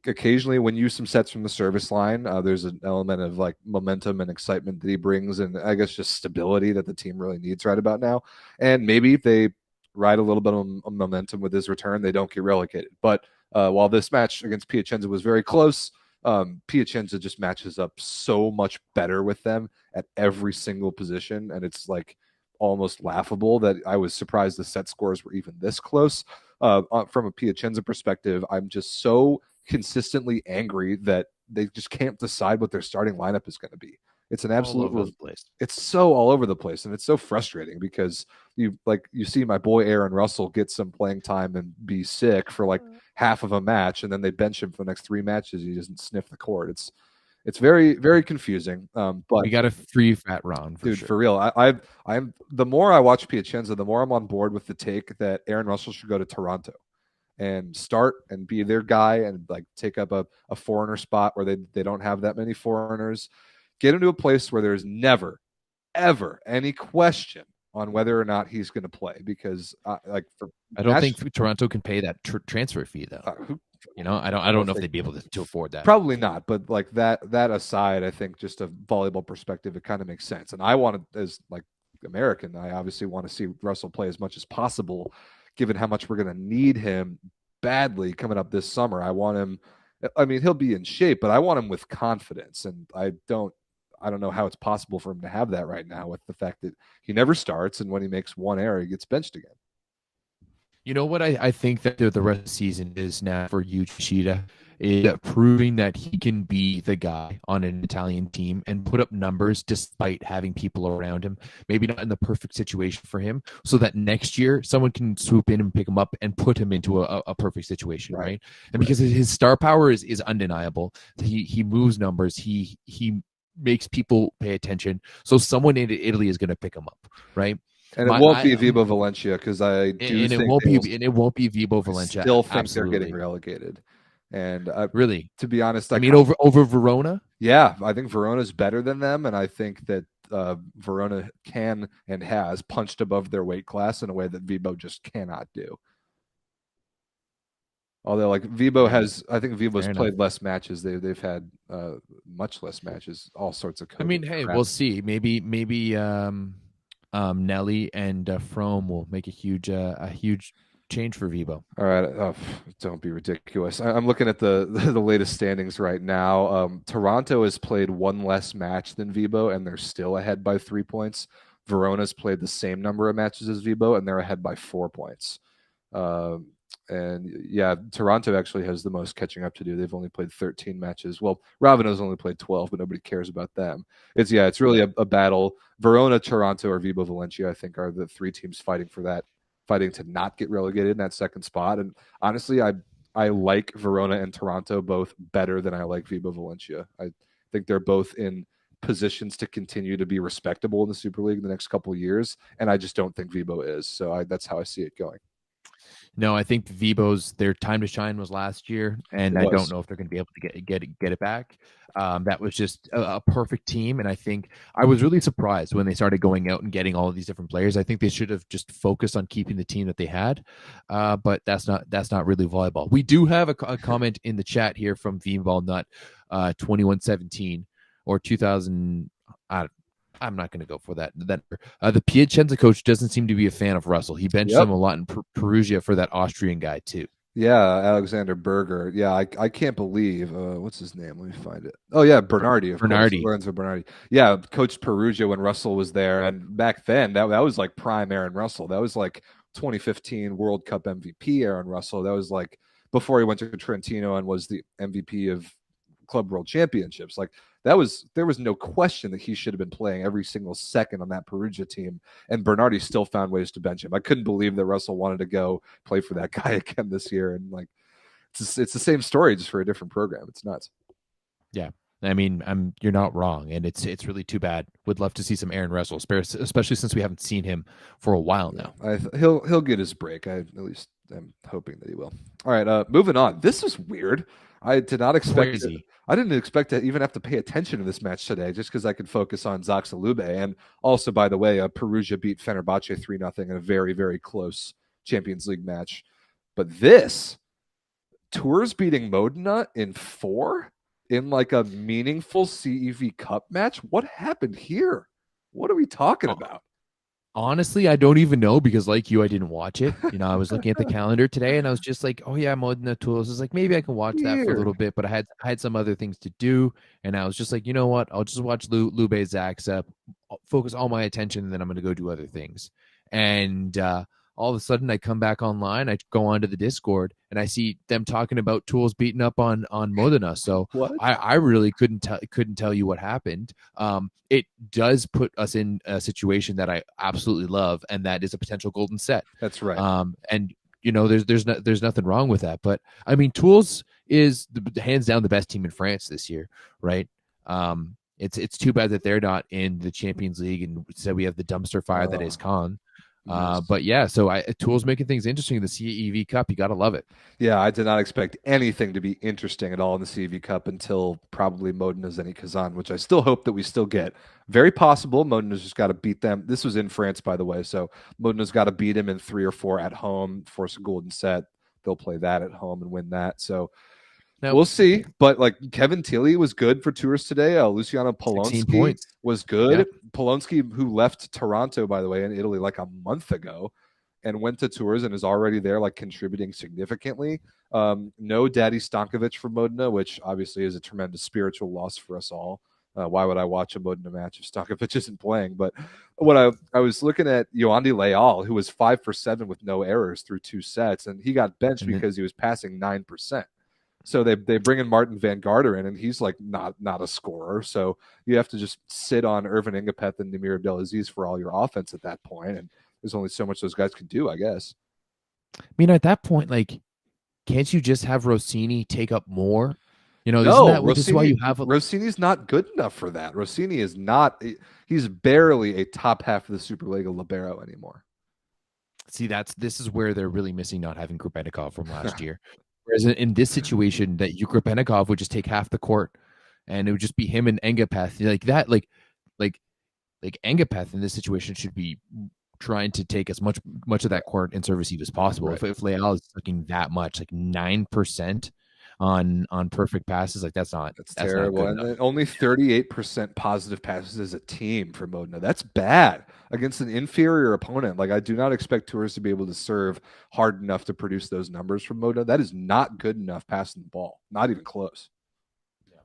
occasionally win you some sets from the service line. There's an element of like momentum and excitement that he brings, and I guess just stability that the team really needs right about now. And maybe if they ride a little bit of momentum with his return, they don't get relegated. But while this match against Piacenza was very close, Piacenza just matches up so much better with them at every single position, and it's like almost laughable that I was surprised the set scores were even this close. From a Piacenza perspective, I'm just so consistently angry that they just can't decide what their starting lineup is going to be. It's an All absolute over the place. it's so all over the place and it's so frustrating because you see my boy Aaron Russell get some playing time and be sick for like half of a match and then they bench him for the next 3 matches. He doesn't sniff the court. It's very very confusing. But We got a free fat round for dude, sure. for real, I'm the more I watch Piacenza, the more I'm on board with the take that Aaron Russell should go to Toronto and start and be their guy and like take up a foreigner spot where they don't have that many foreigners. Get into a place where there's never, ever any question on whether or not he's going to play because like for I don't think Toronto can pay that transfer fee though. who, I don't know if they'd be able to afford that. probably not, but like that aside, I think just a volleyball perspective, it kind of makes sense. And I wanted as like American, I obviously want to see Russell play as much as possible, given how much we're going to need him badly coming up this summer. I want him. I mean, he'll be in shape, but I want him with confidence, and I don't know how it's possible for him to have that right now with the fact that he never starts, and when he makes one error, he gets benched again. You know what I think that the rest of the season is now for Yuji is proving that he can be the guy on an Italian team and put up numbers despite having people around him. Maybe not in the perfect situation for him, so that next year someone can swoop in and pick him up and put him into a perfect situation, right? And because his star power is undeniable, he moves numbers, he makes people pay attention. So someone in Italy is going to pick him up, right? And it won't be Vibo Valencia because I do and think it won't be Vibo Valencia. still think Absolutely. they're getting relegated. And Really, to be honest, I mean over Verona. Yeah, I think Verona's better than them, and I think that Verona can and has punched above their weight class in a way that Vibo just cannot do. Although, like Vibo has, I think Vibo's played less matches. They've had much less matches. All sorts of. I mean, hey, we'll see. Maybe Nelly and Frome will make a huge change for Vibo. All right, don't be ridiculous. I'm looking at the the latest standings right now. Toronto has played one less match than Vibo, and they're still ahead by 3 points. Verona's played the same number of matches as Vibo, and they're ahead by 4 points. Um, and yeah, Toronto actually has the most catching up to do. They've only played 13 matches. Well, Raveno's only played 12, but nobody cares about them. It's really a battle. Verona, Toronto, or Vibo Valencia, I think, are the three teams fighting for that, fighting to not get relegated in that second spot. And honestly, I like Verona and Toronto both better than I like Vibo Valencia. I think they're both in positions to continue to be respectable in the Super League in the next couple of years, and I just don't think Vibo is. So that's how I see it going. No, I think Vibo's their time to shine was last year, and I don't know if they're going to be able to get it back. That was just a perfect team, and I think I was really surprised when they started going out and getting all of these different players. I think they should have just focused on keeping the team that they had, but that's not really volleyball. We do have a comment in the chat here from Volleyball Nut 2117 or 2000. I'm not going to go for that. The Piacenza coach doesn't seem to be a fan of Russell. He benched him a lot in Perugia for that Austrian guy too. Yeah, Alexander Berger. Yeah, I can't believe what's his name? Let me find it. Oh yeah, Bernardi. Of Bernardi. course, Lorenzo Bernardi. Yeah, coached Perugia when Russell was there, and back then that was like prime Aaron Russell. That was like 2015 World Cup MVP Aaron Russell. That was like before he went to Trentino and was the MVP of Club World Championships. Like there was no question that he should have been playing every single second on that Perugia team, and Bernardi still found ways to bench him. I couldn't believe that Russell wanted to go play for that guy again this year, and like it's the same story just for a different program. It's nuts. Yeah. I mean, you're not wrong, and it's really too bad. Would love to see some Aaron Russell, especially since we haven't seen him for a while now. He'll get his break. I'm hoping that he will. All right, moving on. This is weird. I did not expect it. I didn't expect to even have to pay attention to this match today, just because I could focus on Zaksa Lube. And also, by the way, Perugia beat Fenerbahce 3-0 in a very, very close Champions League match. But this, Tours beating Modena in 4 in like a meaningful CEV Cup match. What happened here? What are we talking about? Honestly, I don't even know because, like you, I didn't watch it. I was looking at the calendar today, and I was just like, "Oh yeah, Modena Tours." I was like, maybe I can watch that for a little bit, but I had some other things to do, and I was just like, you know what? I'll just watch Lube Zaksa, focus all my attention, and then I'm going to go do other things. And all of a sudden, I come back online. I go onto the Discord, and I see them talking about Tools beating up on Modena. So I really couldn't tell you what happened. It does put us in a situation that I absolutely love, and that is a potential golden set. That's right. And there's nothing wrong with that. But I mean, Tools is hands down the best team in France this year, right? It's too bad that they're not in the Champions League, and so we have the dumpster fire that is Con. But yeah, so Tools making things interesting in the CEV Cup. You got to love it. Yeah, I did not expect anything to be interesting at all in the CEV Cup until probably Modena Zenit Kazan, which I still hope that we still get. Very possible. Modena's just got to beat them. This was in France, by the way, so Modena's got to beat him in 3 or 4 at home, force a golden set. They'll play that at home and win that. So we'll see. But like Kevin Tilly was good for Tours today. Luciano Polonsky was good. Yep. Polonsky, who left Toronto, by the way, in Italy like a month ago and went to Tours and is already there, like contributing significantly. No Daddy Stankovic from Modena, which obviously is a tremendous spiritual loss for us all. Why would I watch a Modena match if Stankovic isn't playing? But what I was looking at Yoandi Leal, who was 5 for 7 with no errors through 2 sets, and he got benched because he was passing 9%. So they bring in Martin Van Garder in, and he's like not a scorer. So you have to just sit on Irvin Ingapeth and Namir Abdelaziz for all your offense at that point. And there's only so much those guys can do, I guess. I mean, at that point, like, can't you just have Rossini take up more? This is why you have Rossini's not good enough for that. Rossini is not. He's barely a top half of the Superliga libero anymore. See, this is where they're really missing not having Grubenikov from last year. Whereas in this situation, that Grubenikov would just take half the court, and it would just be him and Engapeth like that. Like Engapeth in this situation should be trying to take as much of that court and service as possible. Right. If Leal is sucking that much, like 9%, on perfect passes. Like that's not terrible. good And enough. then only 38% positive passes as a team for Modena. That's bad against an inferior opponent. Like I do not expect Tours to be able to serve hard enough to produce those numbers from Modena. That is not good enough passing the ball. Not even close.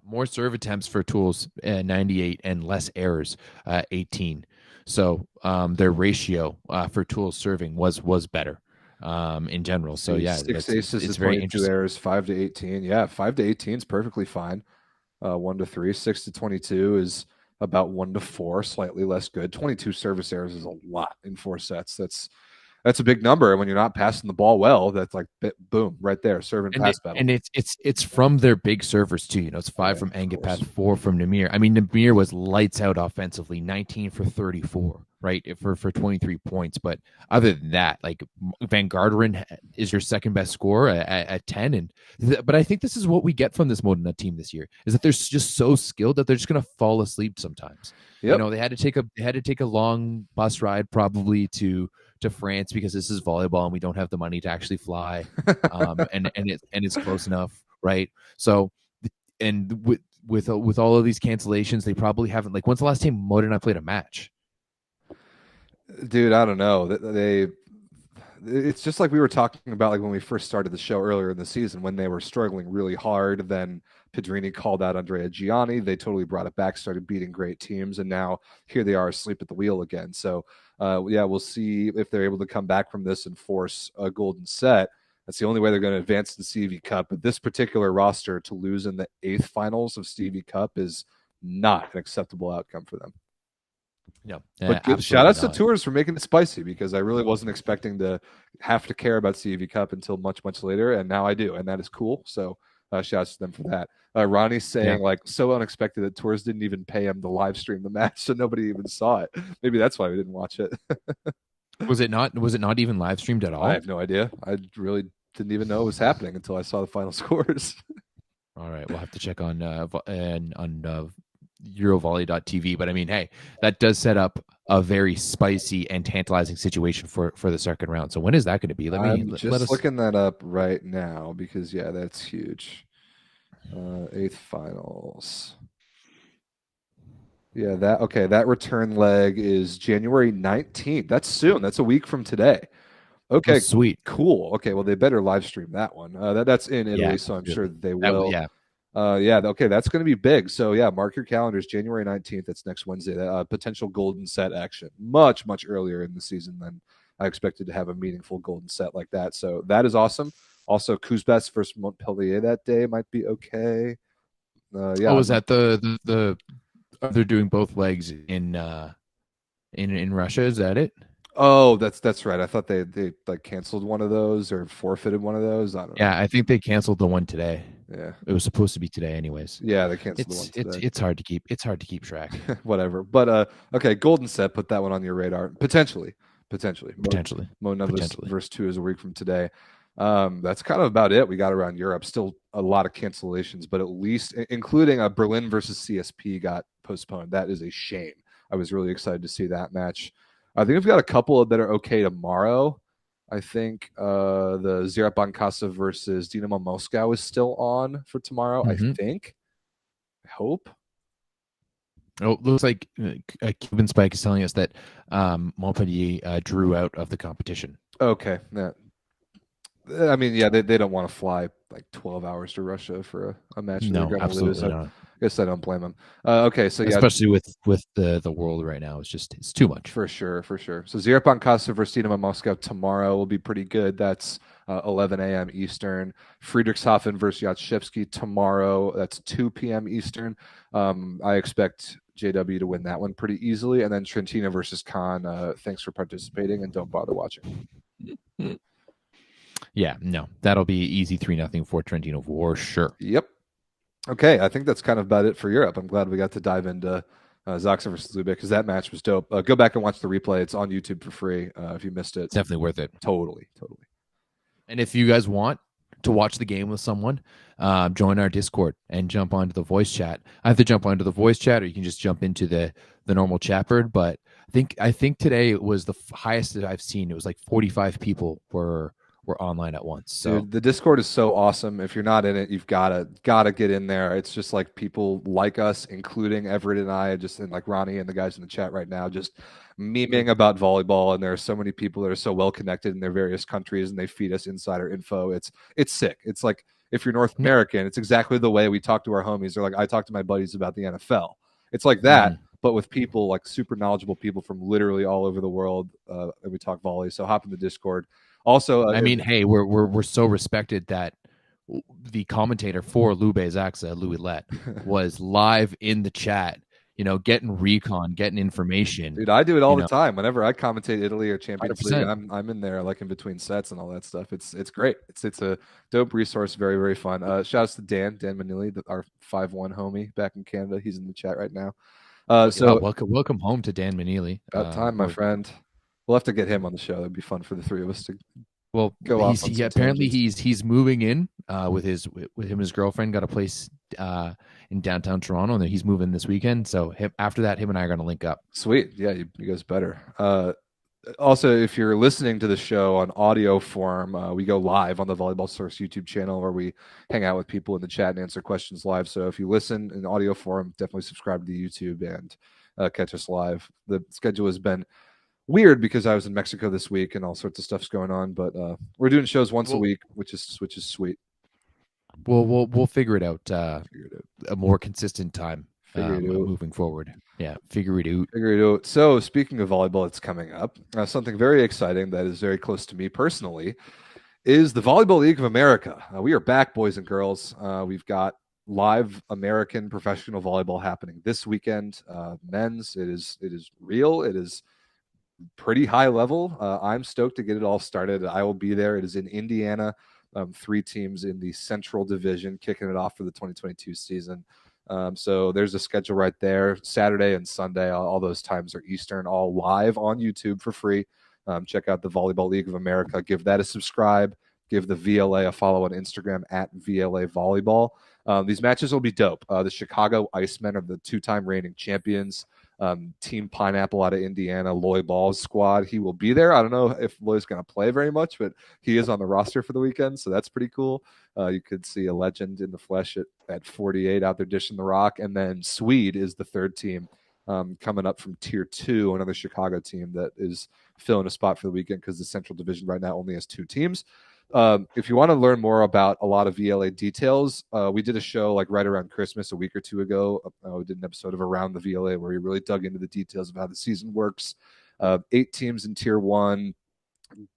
More serve attempts for Tools, 98, and less errors, 18. So their ratio for Tools serving was better in general. So yeah, 6 aces it's to very 22 interesting. errors, 5 to 18. Yeah, 5 to 18 is perfectly fine. 1 to 3, 6 to 22 is about 1 to 4, slightly less good. 22 service errors is a lot in 4 sets. That's a big number. And when you're not passing the ball well, that's like boom, right there, serve and pass battle. And it's from their big servers too. You know, it's 5 from Angepath, 4 from Namir. I mean, Namir was lights out offensively, 19 for 34, right, for 23 points. But other than that, like Van Garderen is your second best scorer at 10. And but I think this is what we get from this Modena team this year is that they're just so skilled that they're just going to fall asleep sometimes. Yep. You know, they had to take a long bus ride probably to France because this is volleyball and we don't have the money to actually fly, and it's close enough, right? So, and with all of these cancellations, they probably haven't. Like, when's the last time Modena played a match? Dude, I don't know. It's just like we were talking about, like when we first started the show earlier in the season when they were struggling really hard. Then Pedrini called out Andrea Gianni. They totally brought it back, started beating great teams, and now here they are asleep at the wheel again. So, yeah, we'll see if they're able to come back from this and force a golden set. That's the only way they're going to advance the CEV Cup. But this particular roster to lose in the 8th finals of CEV Cup is not an acceptable outcome for them. No, but shout outs to Tours for making it spicy because I really wasn't expecting to have to care about CEV Cup until much later, and now I do, and that is cool. So shout outs to them for that. Ronnie's saying like so unexpected that Tours didn't even pay him to live stream the match, so nobody even saw it. Maybe that's why we didn't watch it. Was it not even live streamed at all? I have no idea. I really didn't even know it was happening until I saw the final scores. All right, we'll have to check on Eurovolley.tv. But I mean, hey, that does set up a very spicy and tantalizing situation for the second round. So when is that going to be? I'm just looking that up right now because yeah, that's huge. 8th finals. Yeah, that return leg is January 19th. That's soon. That's a week from today. Okay, sweet, cool. Okay, well they better live stream that one. That's in Italy, so I'm sure they will. Okay, that's going to be big. So yeah, mark your calendars. January 19th. That's next Wednesday. Potential golden set action. Much earlier in the season than I expected to have a meaningful golden set like that. So that is awesome. Also, Kuzbats versus Montpellier that day might be okay. Yeah. Oh, is that the they're doing both legs in Russia? Is that it? Oh, that's right. I thought they like canceled one of those or forfeited one of those. I don't know. Yeah, I think they canceled the one today. Yeah, it was supposed to be today, anyways. Yeah, they canceled the one today. It's hard to keep track. Whatever, but okay, golden set. Put that one on your radar. Potentially. Modena versus 2 is a week from today. That's kind of about it we got around Europe. Still a lot of cancellations, but at least including a Berlin versus CSP got postponed. That is a shame. I was really excited to see that match. I think we've got a couple that are okay tomorrow. I think the Zira Bankasa versus Dynamo Moscow is still on for tomorrow. I think. I hope. Oh, it looks like Cuban Spike is telling us that Montpellier drew out of the competition. Okay. Yeah. I mean, yeah, they don't want to fly like 12 hours to Russia for a match that they're going to lose. I guess I don't blame them. Okay, so yeah, especially with the world right now, it's too much. For sure. So Zira Bankasa versus Dynamo Moscow tomorrow will be pretty good. That's 11 a.m. Eastern. Friedrichshafen versus Yatshevsky tomorrow. That's 2 p.m. Eastern. I expect JW to win that one pretty easily. And then Trentino versus Khan. Thanks for participating and don't bother watching. Yeah, no, that'll be easy 3-0 for Trentino for sure. Yep. Okay, I think that's kind of about it for Europe. I'm glad we got to dive into Zaksa versus Lube because that match was dope. Go back and watch the replay. It's on YouTube for free if you missed it. It's definitely worth it. Totally. And if you guys want to watch the game with someone, join our Discord and jump onto the voice chat. I have to jump onto the voice chat, or you can just jump into the normal chat bird. But I think today it was the highest that I've seen. It was like 45 people were online at once. So dude, the Discord is so awesome. If you're not in it, you've gotta get in there. It's just like people like us, including Everett and I, just and like Ronnie and the guys in the chat right now, just memeing about volleyball. And there are so many people that are so well connected in their various countries, and they feed us insider info. It's sick. It's like if you're North American, it's exactly the way we talk to our homies. They're like, I talk to my buddies about the NFL. It's like that, but with people like super knowledgeable people from literally all over the world, and we talk volley. So hop in the Discord. Also, I mean, hey, we're so respected that the commentator for Lube Zaksa, Louis Lett, was live in the chat, getting recon, getting information. Dude, I do it all the time. Whenever I commentate Italy or Champions 100%. League, I'm in there like in between sets and all that stuff. It's great. It's a dope resource. Very, very fun. Shout outs to Dan Manili, our 5'1" homie back in Canada. He's in the chat right now. So welcome home to Dan Manili. About time, my friend. We'll have to get him on the show. That'd be fun for the three of us to go off. Apparently he's moving in with him and his girlfriend. Got a place in downtown Toronto, and he's moving this weekend. So after that, him and I are going to link up. Sweet, yeah, you guys better. Also, if you're listening to the show on audio form, we go live on the Volleyball Source YouTube channel where we hang out with people in the chat and answer questions live. So if you listen in audio form, definitely subscribe to YouTube and catch us live. The schedule has been weird because I was in Mexico this week and all sorts of stuff's going on, but we're doing shows once a week, which is sweet. We'll figure it out. A more consistent time moving forward. Yeah, figure it out. So speaking of volleyball, it's coming up. Something very exciting that is very close to me personally is the Volleyball League of America. We are back, boys and girls. We've got live American professional volleyball happening this weekend. Men's, it is real. It is pretty high level. I'm stoked to get it all started. I will be there. It is in Indiana. 3 teams in the Central Division kicking it off for the 2022 season. So there's a schedule right there. Saturday and Sunday, all those times are Eastern, all live on YouTube for free. Check out the Volleyball League of America. Give that a subscribe. Give the VLA a follow on Instagram at VLA Volleyball. These matches will be dope. The Chicago Icemen are the 2-time reigning champions. Team Pineapple out of Indiana, Loy Ball's squad. He will be there. I don't know if Loy's going to play very much, but he is on the roster for the weekend, so that's pretty cool. You could see a legend in the flesh at 48 out there dishing the rock. And then Swede is the 3rd team coming up from Tier 2, another Chicago team that is filling a spot for the weekend because the Central Division right now only has 2 teams. If you want to learn more about a lot of VLA details, we did a show like right around Christmas a week or 2 ago. We did an episode of Around the VLA where we really dug into the details of how the season works. 8 teams in Tier 1,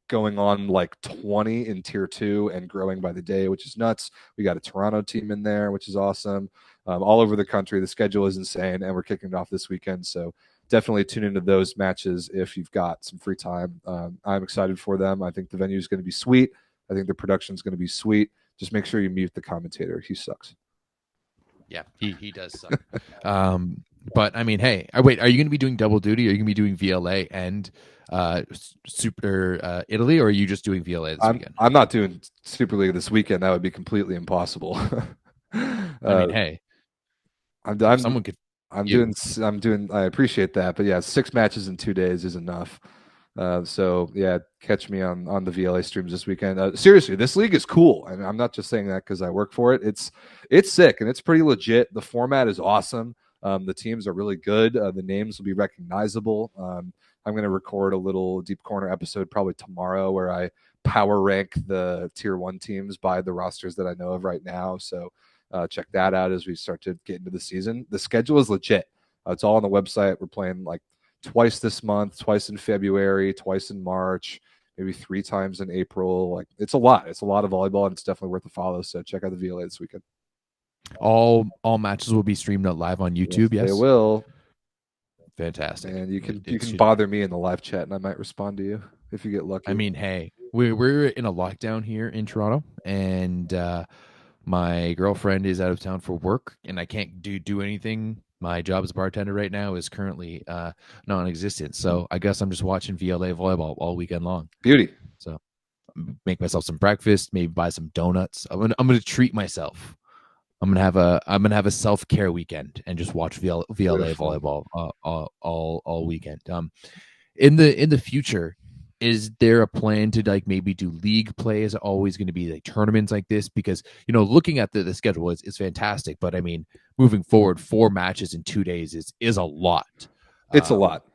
going on like 20 in Tier 2 and growing by the day, which is nuts. We got a Toronto team in there, which is awesome. All over the country. The schedule is insane, and we're kicking it off this weekend. So definitely tune into those matches if you've got some free time. I'm excited for them. I think the venue is going to be sweet. I think the production is going to be sweet. Just make sure you mute the commentator. He sucks. Yeah, he does suck. But I mean, hey, wait, are you going to be doing double duty? Are you going to be doing VLA and Super Italy, or are you just doing VLA this weekend? I'm not doing Super League this weekend. That would be completely impossible. I mean, hey, someone could. I'm doing. I appreciate that, but yeah, 6 matches in 2 days is enough. So yeah, catch me on the VLA streams this weekend. Seriously, this league is cool, and I'm not just saying that because I work for it. It's sick and it's pretty legit. The format is awesome. The teams are really good. The names will be recognizable. I'm going to record a little Deep Corner episode probably tomorrow where I power rank the Tier 1 teams by the rosters that I know of right now. So check that out as we start to get into the season. The schedule is legit. It's all on the website. We're playing like twice this month, twice in February, twice in March, maybe 3 times in April. Like it's a lot. It's a lot of volleyball, and it's definitely worth a follow. So check out the VLA this weekend. All matches will be streamed out live on YouTube. Yes, they will. Fantastic. And you can bother me in the live chat, and I might respond to you if you get lucky. I mean, hey, we're in a lockdown here in Toronto, and my girlfriend is out of town for work, and I can't do anything. My job as a bartender right now is currently non-existent, so I guess I'm just watching VLA volleyball all weekend long. Beauty. So make myself some breakfast, maybe buy some donuts. I'm gonna treat myself. I'm gonna have a self-care weekend and just watch VLA volleyball all weekend. In the future, is there a plan to like maybe do league play? Is it always going to be like tournaments like this? Because looking at the schedule is fantastic, but I mean, moving forward, 4 matches in 2 days is a lot. It's a lot.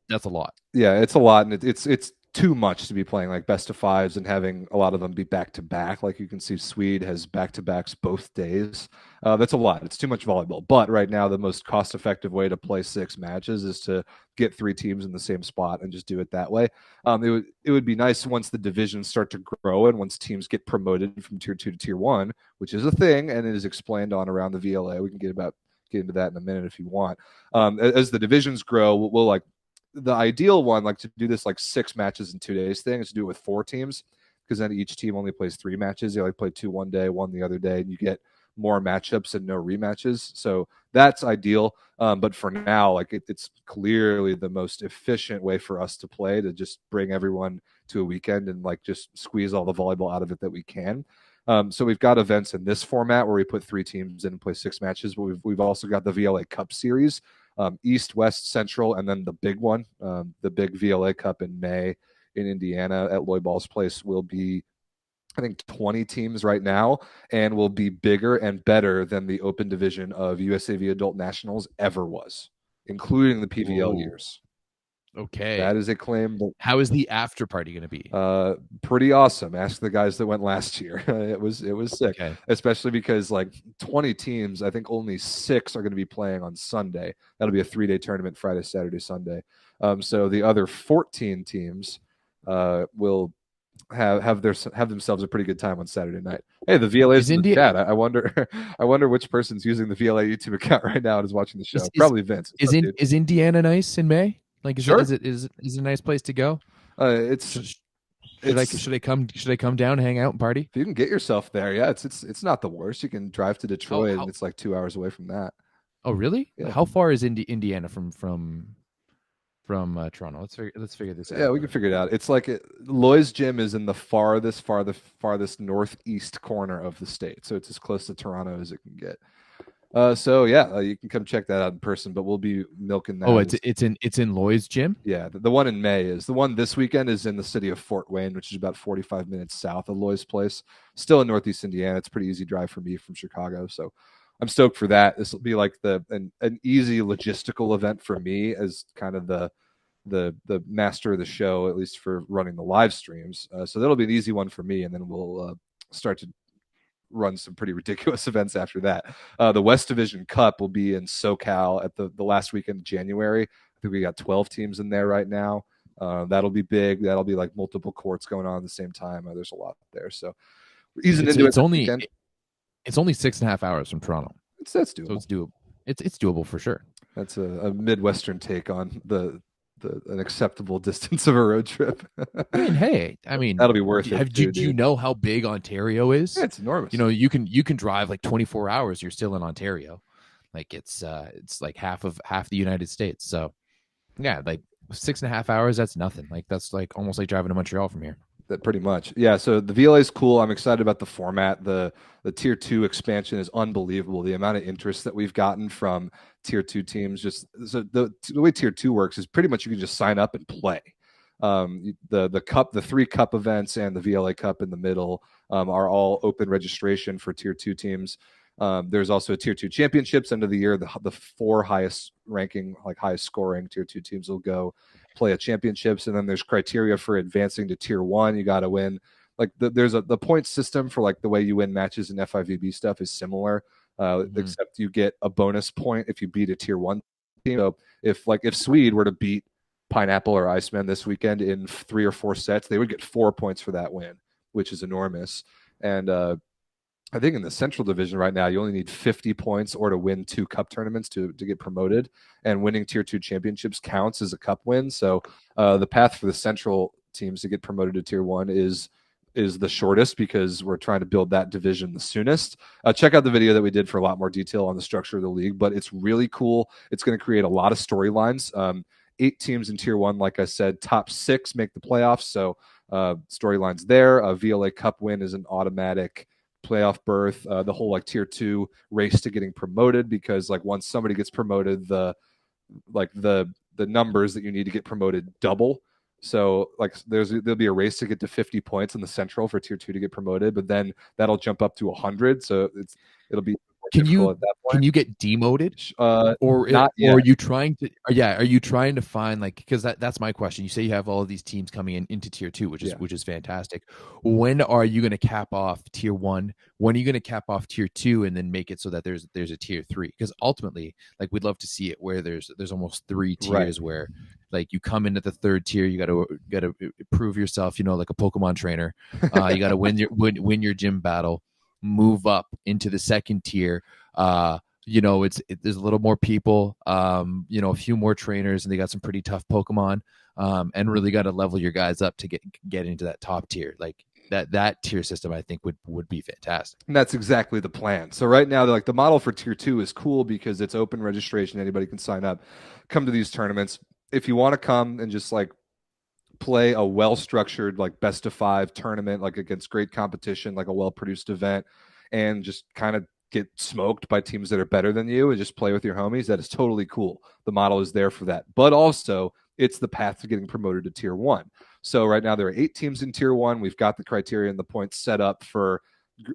That's a lot. Yeah, it's a lot, and it's too much to be playing like best of fives and having a lot of them be back to back. Like you can see, Swede has back to backs both days. That's a lot. It's too much volleyball. But right now, the most cost effective way to play 6 matches is to get 3 teams in the same spot and just do it that way. It would be nice once the divisions start to grow and once teams get promoted from tier 2 to tier 1, which is a thing and it is explained on around the VLA. We can get into that in a minute if you want. As the divisions grow, we'll like the ideal one, like to do this like 6 matches in 2 days thing, is to do it with 4 teams, because then each team only plays 3 matches. They like play 2 one day, 1 the other day, and you get more matchups and no rematches. So that's ideal. But for now, like it's clearly the most efficient way for us to play, to just bring everyone to a weekend and like just squeeze all the volleyball out of it that we can. So we've got events in this format where we put 3 teams in and play 6 matches, but we've also got the VLA Cup series. East, West, Central, and then the big one, the big VLA Cup in May in Indiana at Lloyd Ball's place will be, I think, 20 teams right now, and will be bigger and better than the open division of USAV Adult Nationals ever was, including the PVL Ooh. years. Okay. That is a claim. How is the after party going to be? Pretty awesome. Ask the guys that went last year. it was sick, Okay. especially because like 20 teams, I think only 6 are going to be playing on Sunday. That'll be a 3-day tournament, Friday, Saturday, Sunday. So the other 14 teams will have themselves a pretty good time on Saturday night. Hey, the VLA is in the chat. I wonder I wonder which person's using the VLA YouTube account right now and is watching the show. Probably Vince. Is Indiana nice in May? Like, Sure. Is it a nice place to go? Should I come down and hang out and party? If you can get yourself there, yeah, it's not the worst. You can drive to Detroit, and it's like 2 hours away from that. Oh, really? Yeah. How far is Indiana from Toronto? Let's figure this out. Yeah, we can figure it out. It's like Loy's gym is in the farthest northeast corner of the state, so it's as close to Toronto as it can get. So yeah, you can come check that out in person, but we'll be milking that. Oh, it's in Loy's gym? Yeah, the one in May is. The one this weekend is in the city of Fort Wayne, which is about 45 minutes south of Loy's place. Still in Northeast Indiana. It's a pretty easy drive for me from Chicago, so I'm stoked for that. This will be like an easy logistical event for me as kind of the master of the show, at least for running the live streams. So that'll be an easy one for me, and then we'll start to run some pretty ridiculous events after that. The West Division Cup will be in SoCal at the last weekend of January. I think we got 12 teams in there right now. That'll be big. That'll be like multiple courts going on at the same time. There's a lot there. So we're easing into it. It's only 6.5 hours from Toronto. That's doable. So it's doable. It's doable for sure. That's a Midwestern take on an acceptable distance of a road trip. I mean, that'll be worth it. Do you know how big Ontario is? Yeah, it's enormous. You can drive like 24 hours. You're still in Ontario. Like it's like half the United States. So yeah, like 6.5 hours. That's nothing. Like that's like almost like driving to Montreal from here. That pretty much. Yeah. So the VLA is cool. I'm excited about the format. The tier 2 expansion is unbelievable. The amount of interest that we've gotten from tier 2 teams, the way tier 2 works is pretty much you can just sign up and play. The 3 cup events and the VLA Cup in the middle are all open registration for tier 2 teams. There's also a tier 2 championships end of the year. The 4 highest ranking, like highest scoring tier 2 teams will go play at championships, and then there's criteria for advancing to tier 1. You got to win like there's the point system for like the way you win matches in FIVB stuff is similar, except you get a bonus point if you beat a tier 1 team. So if Swede were to beat Pineapple or Iceman this weekend in 3 or 4 sets, they would get 4 points for that win, which is enormous. And I think in the Central Division right now, you only need 50 points or to win 2 cup tournaments to get promoted. And winning tier 2 championships counts as a cup win. So the path for the Central teams to get promoted to tier 1 is the shortest, because we're trying to build that division the soonest. Check out the video that we did for a lot more detail on the structure of the league, but it's really cool. It's going to create a lot of storylines. 8 teams in tier 1, like I said, top 6 make the playoffs. So storylines there. A VLA Cup win is an automatic playoff berth. The whole like tier 2 race to getting promoted, because like once somebody gets promoted, the numbers that you need to get promoted double. So like there'll be a race to get to 50 points in the Central for Tier 2 to get promoted, but then that'll jump up to 100. So it'll be more Can difficult you at that can point. you get demoted? Not Or yet. are you trying to are you trying to find, like, because that's my question. You say you have all of these teams coming into tier 2, which is fantastic. When are you going to cap off tier 1? When are you going to cap off tier 2 and then make it so that there's a tier 3? Because ultimately, like, we'd love to see it where there's almost 3 tiers, where like you come into the 3rd tier, you got to prove yourself, like a Pokemon trainer. You got to win your gym battle, move up into the 2nd tier. There's a little more people, a few more trainers, and they got some pretty tough Pokemon, and really got to level your guys up to get into that top tier. Like that tier system, I think would be fantastic. And that's exactly the plan. So right now, like the model for tier 2 is cool because it's open registration. Anybody can sign up, come to these tournaments. If you want to come and just like play a well-structured, like best of 5 tournament, like against great competition, like a well-produced event, and just kind of get smoked by teams that are better than you and just play with your homies, that is totally cool. The model is there for that. But also, it's the path to getting promoted to tier 1. So right now there are 8 teams in tier 1. We've got the criteria and the points set up for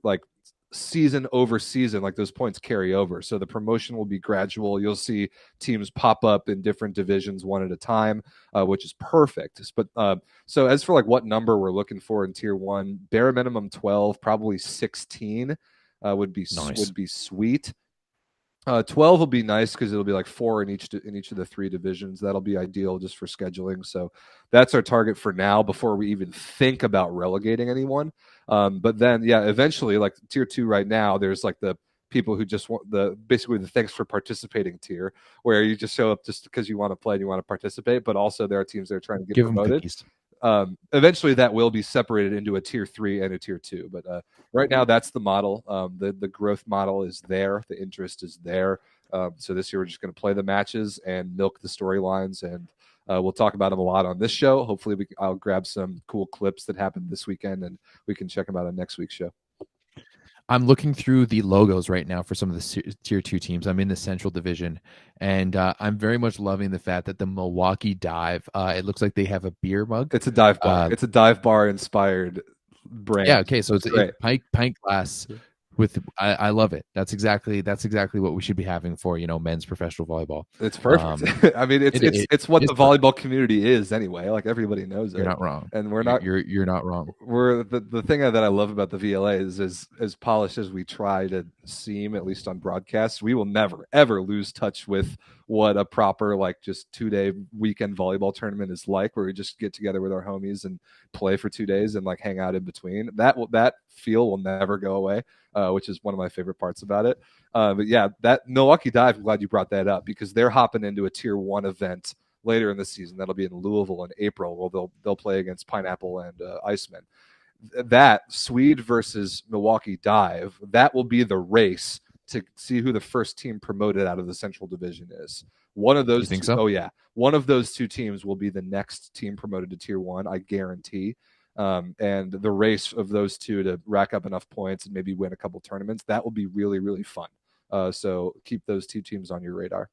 like season over season, like those points carry over. So the promotion will be gradual. You'll see teams pop up in different divisions one at a time, which is perfect. But so as for like what number we're looking for in tier 1, bare minimum 12, probably 16 would be sweet. 12 will be nice because it'll be like 4 in each of the 3 divisions. That'll be ideal just for scheduling. So that's our target for now before we even think about relegating anyone. But then, yeah, eventually, like tier 2 right now, there's like the people who just want basically the thanks for participating tier, where you just show up just because you want to play and you want to participate. But also there are teams that are trying to get promoted. Eventually that will be separated into a tier 3 and a tier 2, but right now that's the model. The growth model is there, the interest is there. So this year we're just going to play the matches and milk the storylines, and we'll talk about them a lot on this show. Hopefully I'll grab some cool clips that happened this weekend and we can check them out on next week's show. I'm looking through the logos right now for some of the tier 2 teams. I'm in the Central Division, and I'm very much loving the fact that the Milwaukee Dive, it looks like they have a beer mug. It's a dive bar. It's a dive bar inspired brand. Yeah. Okay. So it's pint glass with. I love it. That's exactly what we should be having for men's professional volleyball. It's perfect. I mean, it's what the volleyball community is anyway. Like everybody knows it. You're not wrong, and we're not. You're not wrong. We're the thing that I love about the VLA is as polished as we try to seem, at least on broadcasts, we will never ever lose touch with what a proper like just 2-day weekend volleyball tournament is like, where we just get together with our homies and play for 2 days and like hang out in between. That feel will never go away, which is one of my favorite parts about it. But yeah, that Milwaukee Dive, I'm glad you brought that up because they're hopping into a tier 1 event later in the season. That'll be in Louisville in April. Well, they'll play against Pineapple and Iceman. That Swede versus Milwaukee Dive, that will be the race to see who the first team promoted out of the Central Division is. One of those. You think so? Oh yeah, one of those 2 teams will be the next team promoted to tier 1. I guarantee. And the race of those 2 to rack up enough points and maybe win a couple tournaments, that will be really, really fun. So keep those 2 teams on your radar.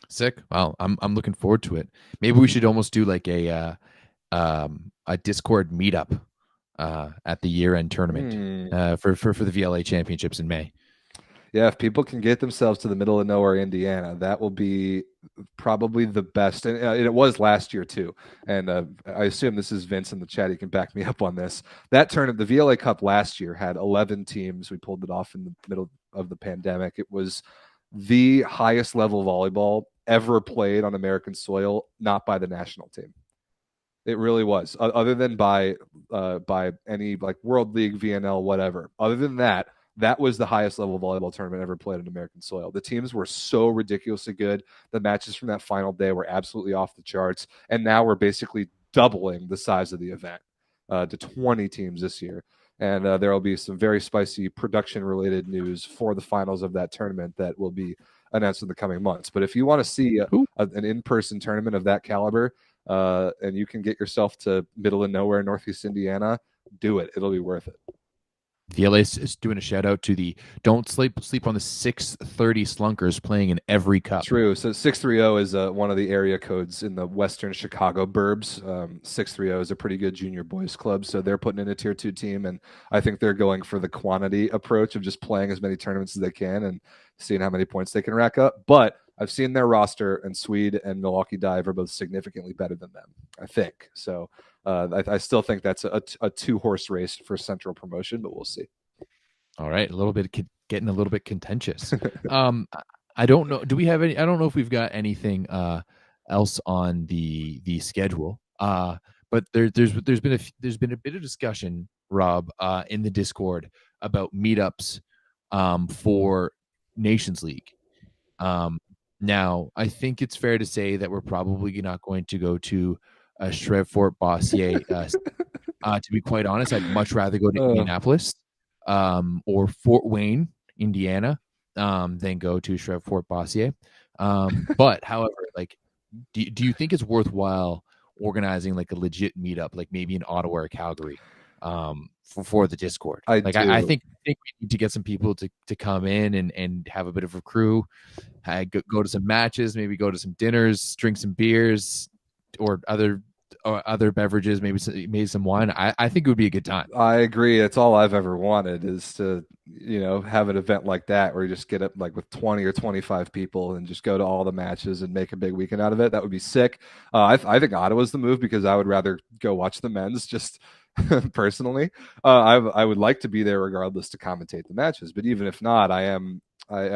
Sick. Well, I'm looking forward to it. Maybe we should almost do like a Discord meetup at the year-end tournament for the VLA championships in May. Yeah, if people can get themselves to the middle of nowhere, Indiana, that will be probably the best. And it was last year too. And I assume this is Vince in the chat. He can back me up on this. That tournament, the VLA Cup last year had 11 teams. We pulled it off in the middle of the pandemic. It was the highest level volleyball ever played on American soil, not by the national team. It really was. Other than by any like World League, VNL, whatever. Other than that, that was the highest level volleyball tournament ever played on American soil. The teams were so ridiculously good. The matches from that final day were absolutely off the charts. And now we're basically doubling the size of the event to 20 teams this year. And there will be some very spicy production-related news for the finals of that tournament that will be announced in the coming months. But if you want to see an in-person tournament of that caliber, and you can get yourself to middle of nowhere, Northeast Indiana, do it. It'll be worth it. The LA is doing a shout out to the don't sleep on the 630 slunkers playing in every cup. True. So 630 is one of the area codes in the Western Chicago burbs. 630 is a pretty good junior boys club, so they're putting in a tier two team, and I think they're going for the quantity approach of just playing as many tournaments as they can and seeing how many points they can rack up. But I've seen their roster, and Swede and Milwaukee Dive are both significantly better than them, I think. So I still think that's a two-horse race for central promotion, but we'll see. All right, a little bit getting a little bit contentious. I don't know. Do we have any? I don't know if we've got anything else on the schedule. But there's been a bit of discussion, Rob, in the Discord about meetups for Nations League. Now, I think it's fair to say that we're probably not going to go to Shreveport Bossier. To be quite honest, I'd much rather go to Indianapolis or Fort Wayne, Indiana, than go to Shreveport Bossier. But however, like, do you think it's worthwhile organizing like a legit meetup, like maybe in Ottawa or Calgary, for the Discord? I think we need to get some people to come in and have a bit of a crew, go to some matches, maybe go to some dinners, drink some beers or other beverages, maybe some wine. I think it would be a good time. I agree. It's all I've ever wanted is to, have an event like that where you just get up like with 20 or 25 people and just go to all the matches and make a big weekend out of it. That would be sick. I think Ottawa's the move because I would rather go watch the men's just personally. I would like to be there regardless to commentate the matches, but even if not, I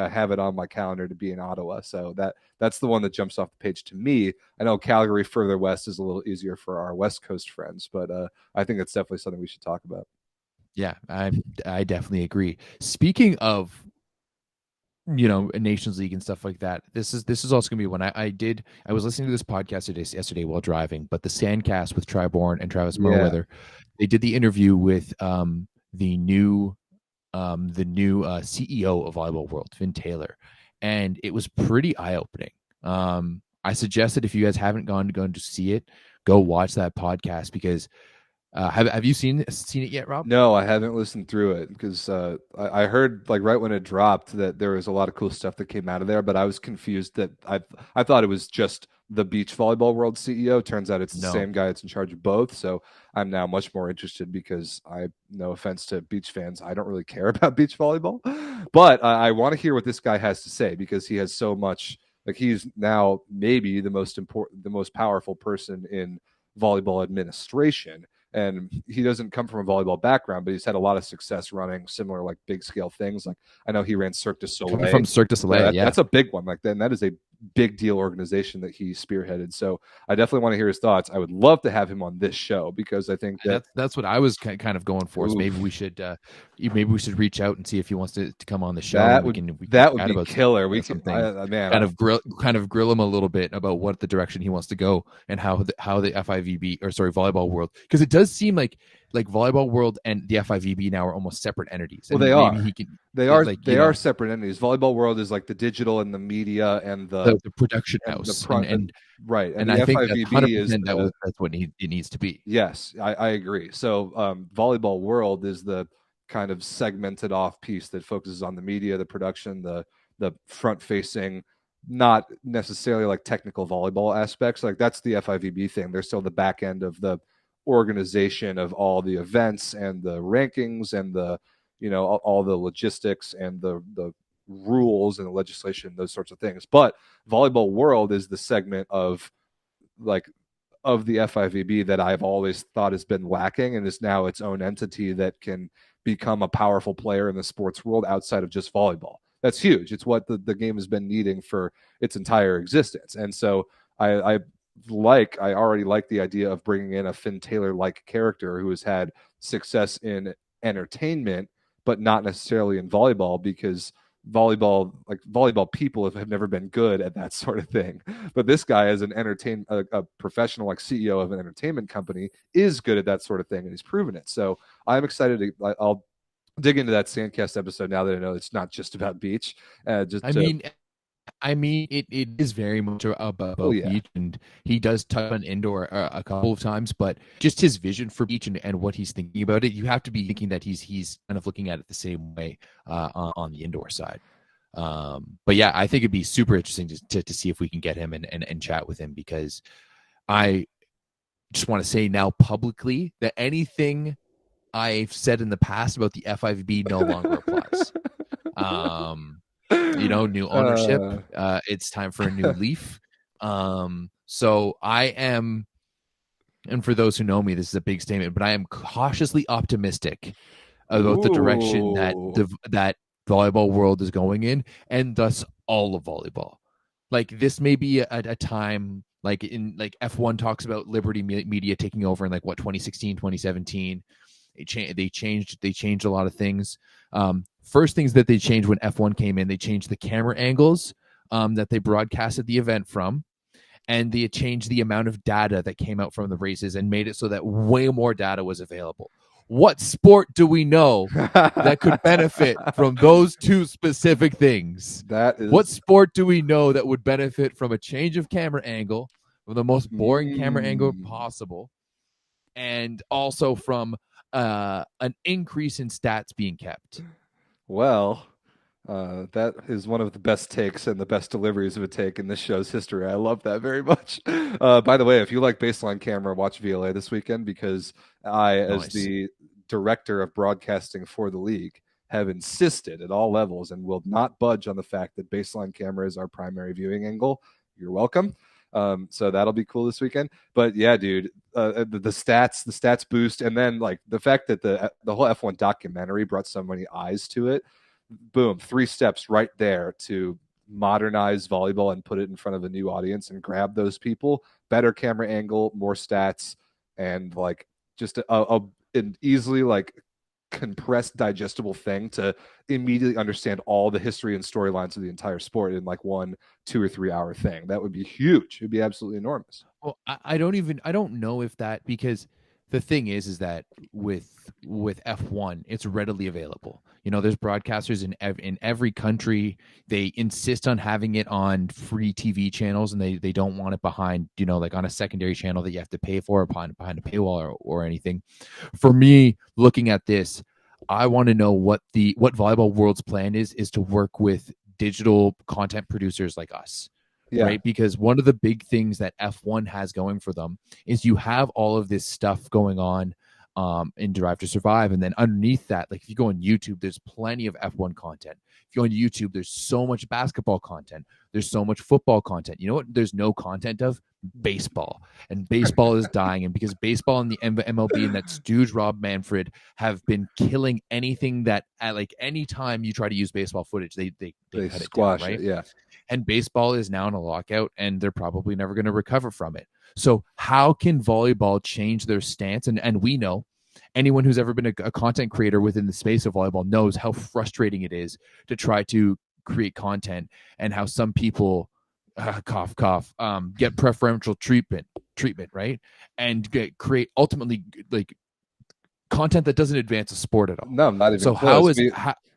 have it on my calendar to be in Ottawa. So that's the one that jumps off the page to me. I know Calgary further west is a little easier for our West Coast friends, but I think it's definitely something we should talk about. Yeah, I definitely agree. Speaking of, a Nations League and stuff like that, this is also gonna be when I was listening to this podcast yesterday while driving, but the Sandcast with Triborn and Travis Merweather, they did the interview with the new CEO of Volleyball World, Finn Taylor, and it was pretty eye-opening. I suggested if you guys haven't gone to see it, go watch that podcast because have you seen it yet, Rob? No, I haven't listened through it because I heard like right when it dropped that there was a lot of cool stuff that came out of there, but I was confused that I thought it was just the Beach Volleyball World CEO. Turns out it's the same guy that's in charge of both. So I'm now much more interested because no offense to beach fans, I don't really care about beach volleyball, but I want to hear what this guy has to say because he has so much. Like he's now maybe the most powerful person in volleyball administration. And he doesn't come from a volleyball background, but he's had a lot of success running similar like big scale things. Like I know he ran Cirque du Soleil. Coming from Cirque du Soleil, yeah. That's a big one. Like then that is a big deal organization that he spearheaded. So I definitely want to hear his thoughts. I would love to have him on this show because I think that's what I was kind of going for. So maybe we should reach out and see if he wants to come on the show. That would be killer. We can kind of grill him a little bit about what the direction he wants to go and how the FIVB Volleyball World, because it does seem like Volleyball World and the FIVB now are almost separate entities. Well, they are. They are separate entities. Volleyball World is like the digital and the media and the production house, and right. And I think that's what it needs to be. Yes, I agree. So Volleyball World is the kind of segmented off piece that focuses on the media, the production, the front facing, not necessarily like technical volleyball aspects. Like that's the FIVB thing. They're still the back end of the organization of all the events and the rankings and the all the logistics and the rules and the legislation, those sorts of things. But Volleyball World is the segment of the FIVB that I've always thought has been lacking and is now its own entity that can become a powerful player in the sports world outside of just volleyball. That's huge. It's what the game has been needing for its entire existence. And so I already like the idea of bringing in a Finn Taylor-like character who has had success in entertainment, but not necessarily in volleyball, because volleyball people have never been good at that sort of thing. But this guy, as a professional, like CEO of an entertainment company, is good at that sort of thing, and he's proven it. So I'm excited I'll dig into that Sandcast episode now that I know it's not just about beach. I mean, it is very much Oh about yeah. beach, and he does touch on indoor a couple of times, but just his vision for beach and what he's thinking about it, you have to be thinking that he's kind of looking at it the same way on the indoor side. But yeah, I think it'd be super interesting to see if we can get him and chat with him, because I just want to say now publicly that anything I've said in the past about the FIVB no longer applies. Um, new ownership. uh, It's time for a new leaf. So I am, and for those who know me, this is a big statement, but I am cautiously optimistic about the direction that ooh. that volleyball world is going in, and thus all of volleyball. Like, this may be a time, like in like F1 talks about Liberty Media taking over in like what, 2016, 2017. They changed a lot of things. First things that they changed when F1 came in, they changed the camera angles that they broadcasted the event from, and they changed the amount of data that came out from the races and made it so that way more data was available. What sport do we know that could benefit from those two specific things? That What is sport do we know that would benefit from a change of camera angle, from the most boring camera angle mm, possible, and also from an increase in stats being kept? well. That is one of the best takes and the best deliveries of a take in this show's history. I love that very much. By the way, if you like baseline camera, watch VLA this weekend, because I, as Nice. the director of broadcasting for the league, have insisted at all levels and will not budge on the fact that baseline camera is our primary viewing angle. You're welcome. So that'll be cool this weekend. But yeah, dude, the stats boost, and then like the fact that the whole F1 documentary brought so many eyes to it. Boom, 3 steps right there to modernize volleyball and put it in front of a new audience and grab those people. Better camera angle, more stats, and like just an easily like compressed, digestible thing to immediately understand all the history and storylines of the entire sport in like one 2 or 3 hour thing. That would be huge. It'd be absolutely enormous. Well, I don't know if that, because the thing is that with F1, it's readily available. There's broadcasters in every country. They insist on having it on free TV channels, and they don't want it behind, like on a secondary channel that you have to pay for behind a paywall or anything. For me, looking at this, I want to know what Volleyball World's plan is to work with digital content producers like us, Yeah. right? Because one of the big things that F1 has going for them is you have all of this stuff going on in Drive to Survive. And then underneath that, like if you go on YouTube, there's plenty of F1 content. If you go on YouTube, there's so much basketball content. There's so much football content. You know what? There's no content of baseball, and baseball is dying. And because baseball and the MLB and that stooge Rob Manfred have been killing anything that at like any time you try to use baseball footage, they They cut it down, squash it. right? Yeah. And baseball is now in a lockout, and they're probably never going to recover from it. So how can volleyball change their stance? And we know, anyone who's ever been a content creator within the space of volleyball knows how frustrating it is to try to create content, and how some people cough cough get preferential treatment, right? And create ultimately like content that doesn't advance a sport at all. No, not even So close.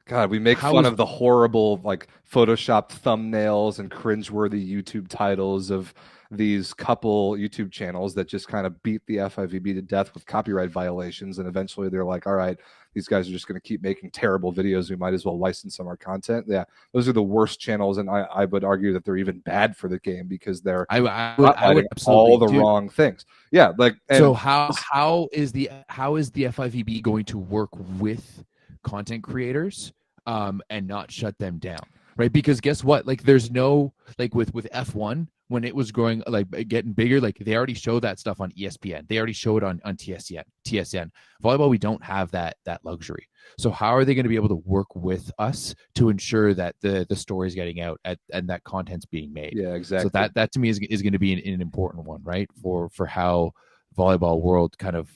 God, we make how fun is of the horrible, like photoshopped thumbnails and cringeworthy YouTube titles of these couple YouTube channels that just kind of beat the FIVB to death with copyright violations. And eventually they're like, all right, these guys are just going to keep making terrible videos. We might as well license some of our content. Yeah, those are the worst channels. And I would argue that they're even bad for the game because they're I would spotlighting all absolutely the do. wrong things. Yeah, like, So and how is the FIVB going to work with content creators and not shut them down? Right? Because guess what? Like there's no, like with F1, when it was growing, like getting bigger, like they already show that stuff on ESPN. They already show it on TSN. Volleyball, we don't have that luxury. So how are they going to be able to work with us to ensure that the story is getting out and that content's being made? yeah, So exactly. that to me is going to be an important one, right? For how volleyball world kind of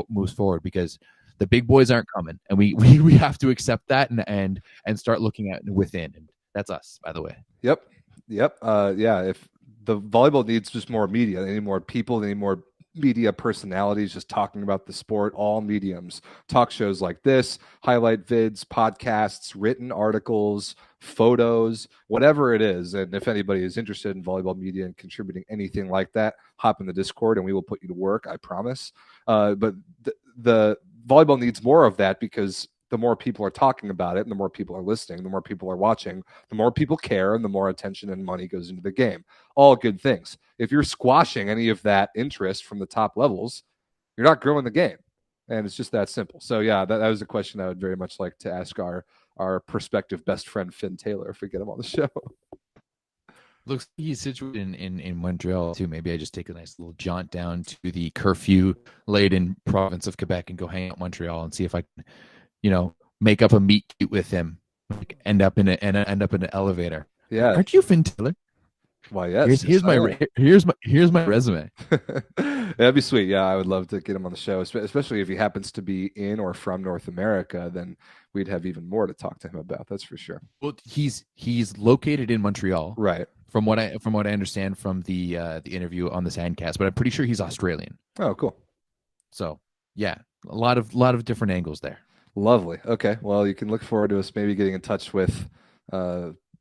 moves forward, because the big boys aren't coming, and we have to accept that and start looking at within, and that's us, by the way. Yep. Yep. Yeah. If the volleyball needs just more media, they need more people, they need more media personalities just talking about the sport, all mediums, talk shows like this, highlight vids, podcasts, written articles, photos, whatever it is. And if anybody is interested in volleyball media and contributing anything like that, hop in the Discord and we will put you to work, I promise. But the volleyball needs more of that, because the more people are talking about it and the more people are listening, the more people are watching, the more people care, and the more attention and money goes into the game. All good things. If you're squashing any of that interest from the top levels, you're not growing the game. And it's just that simple. So yeah, that was a question I would very much like to ask our prospective best friend Finn Taylor if we get him on the show. Looks like he's situated in Montreal too. Maybe I just take a nice little jaunt down to the curfew-laden province of Quebec and go hang out in Montreal and see if I can, make up a meet cute with him. Like end up in an elevator. Yeah. Aren't you Finn Taylor? Why, yes. Here's my resume. That'd be sweet. Yeah, I would love to get him on the show, especially if he happens to be in or from North America. Then we'd have even more to talk to him about. That's for sure. Well, he's located in Montreal, right? From what I understand from the interview on the Sandcast, but I'm pretty sure he's Australian. Oh, cool. So yeah, a lot of different angles there. Lovely. Okay. Well, you can look forward to us maybe getting in touch with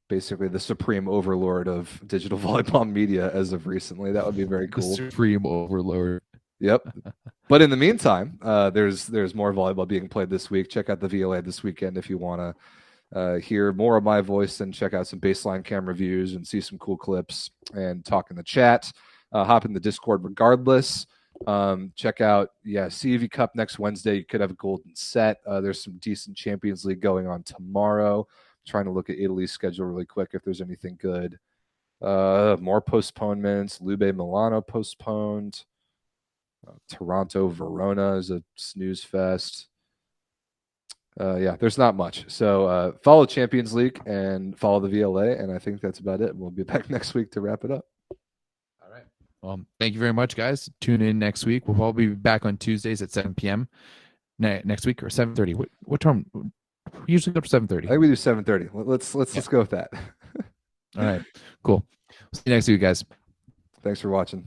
basically the supreme overlord of digital volleyball media as of recently. That would be very cool. The supreme overlord. Yep. But in the meantime, there's more volleyball being played this week. Check out the VLA this weekend if you want to hear more of my voice, and check out some baseline cam reviews and see some cool clips and talk in the chat. Hop in the Discord regardless. Check out CEV Cup next Wednesday. You could have a golden set. There's some decent Champions League going on tomorrow. Trying to look at Italy's schedule really quick if there's anything good. More postponements. Lube Milano postponed. Toronto Verona is a snooze fest. There's not much. So follow Champions League and follow the VLA, and I think that's about it. We'll be back next week to wrap it up. All right. Thank you very much, guys. Tune in next week. We'll probably be back on Tuesdays at 7 p.m. next week, or 7:30. What time? We usually go to 7:30. I think we do 7:30. Let's go with that. All right. Cool. See you next week, guys. Thanks for watching.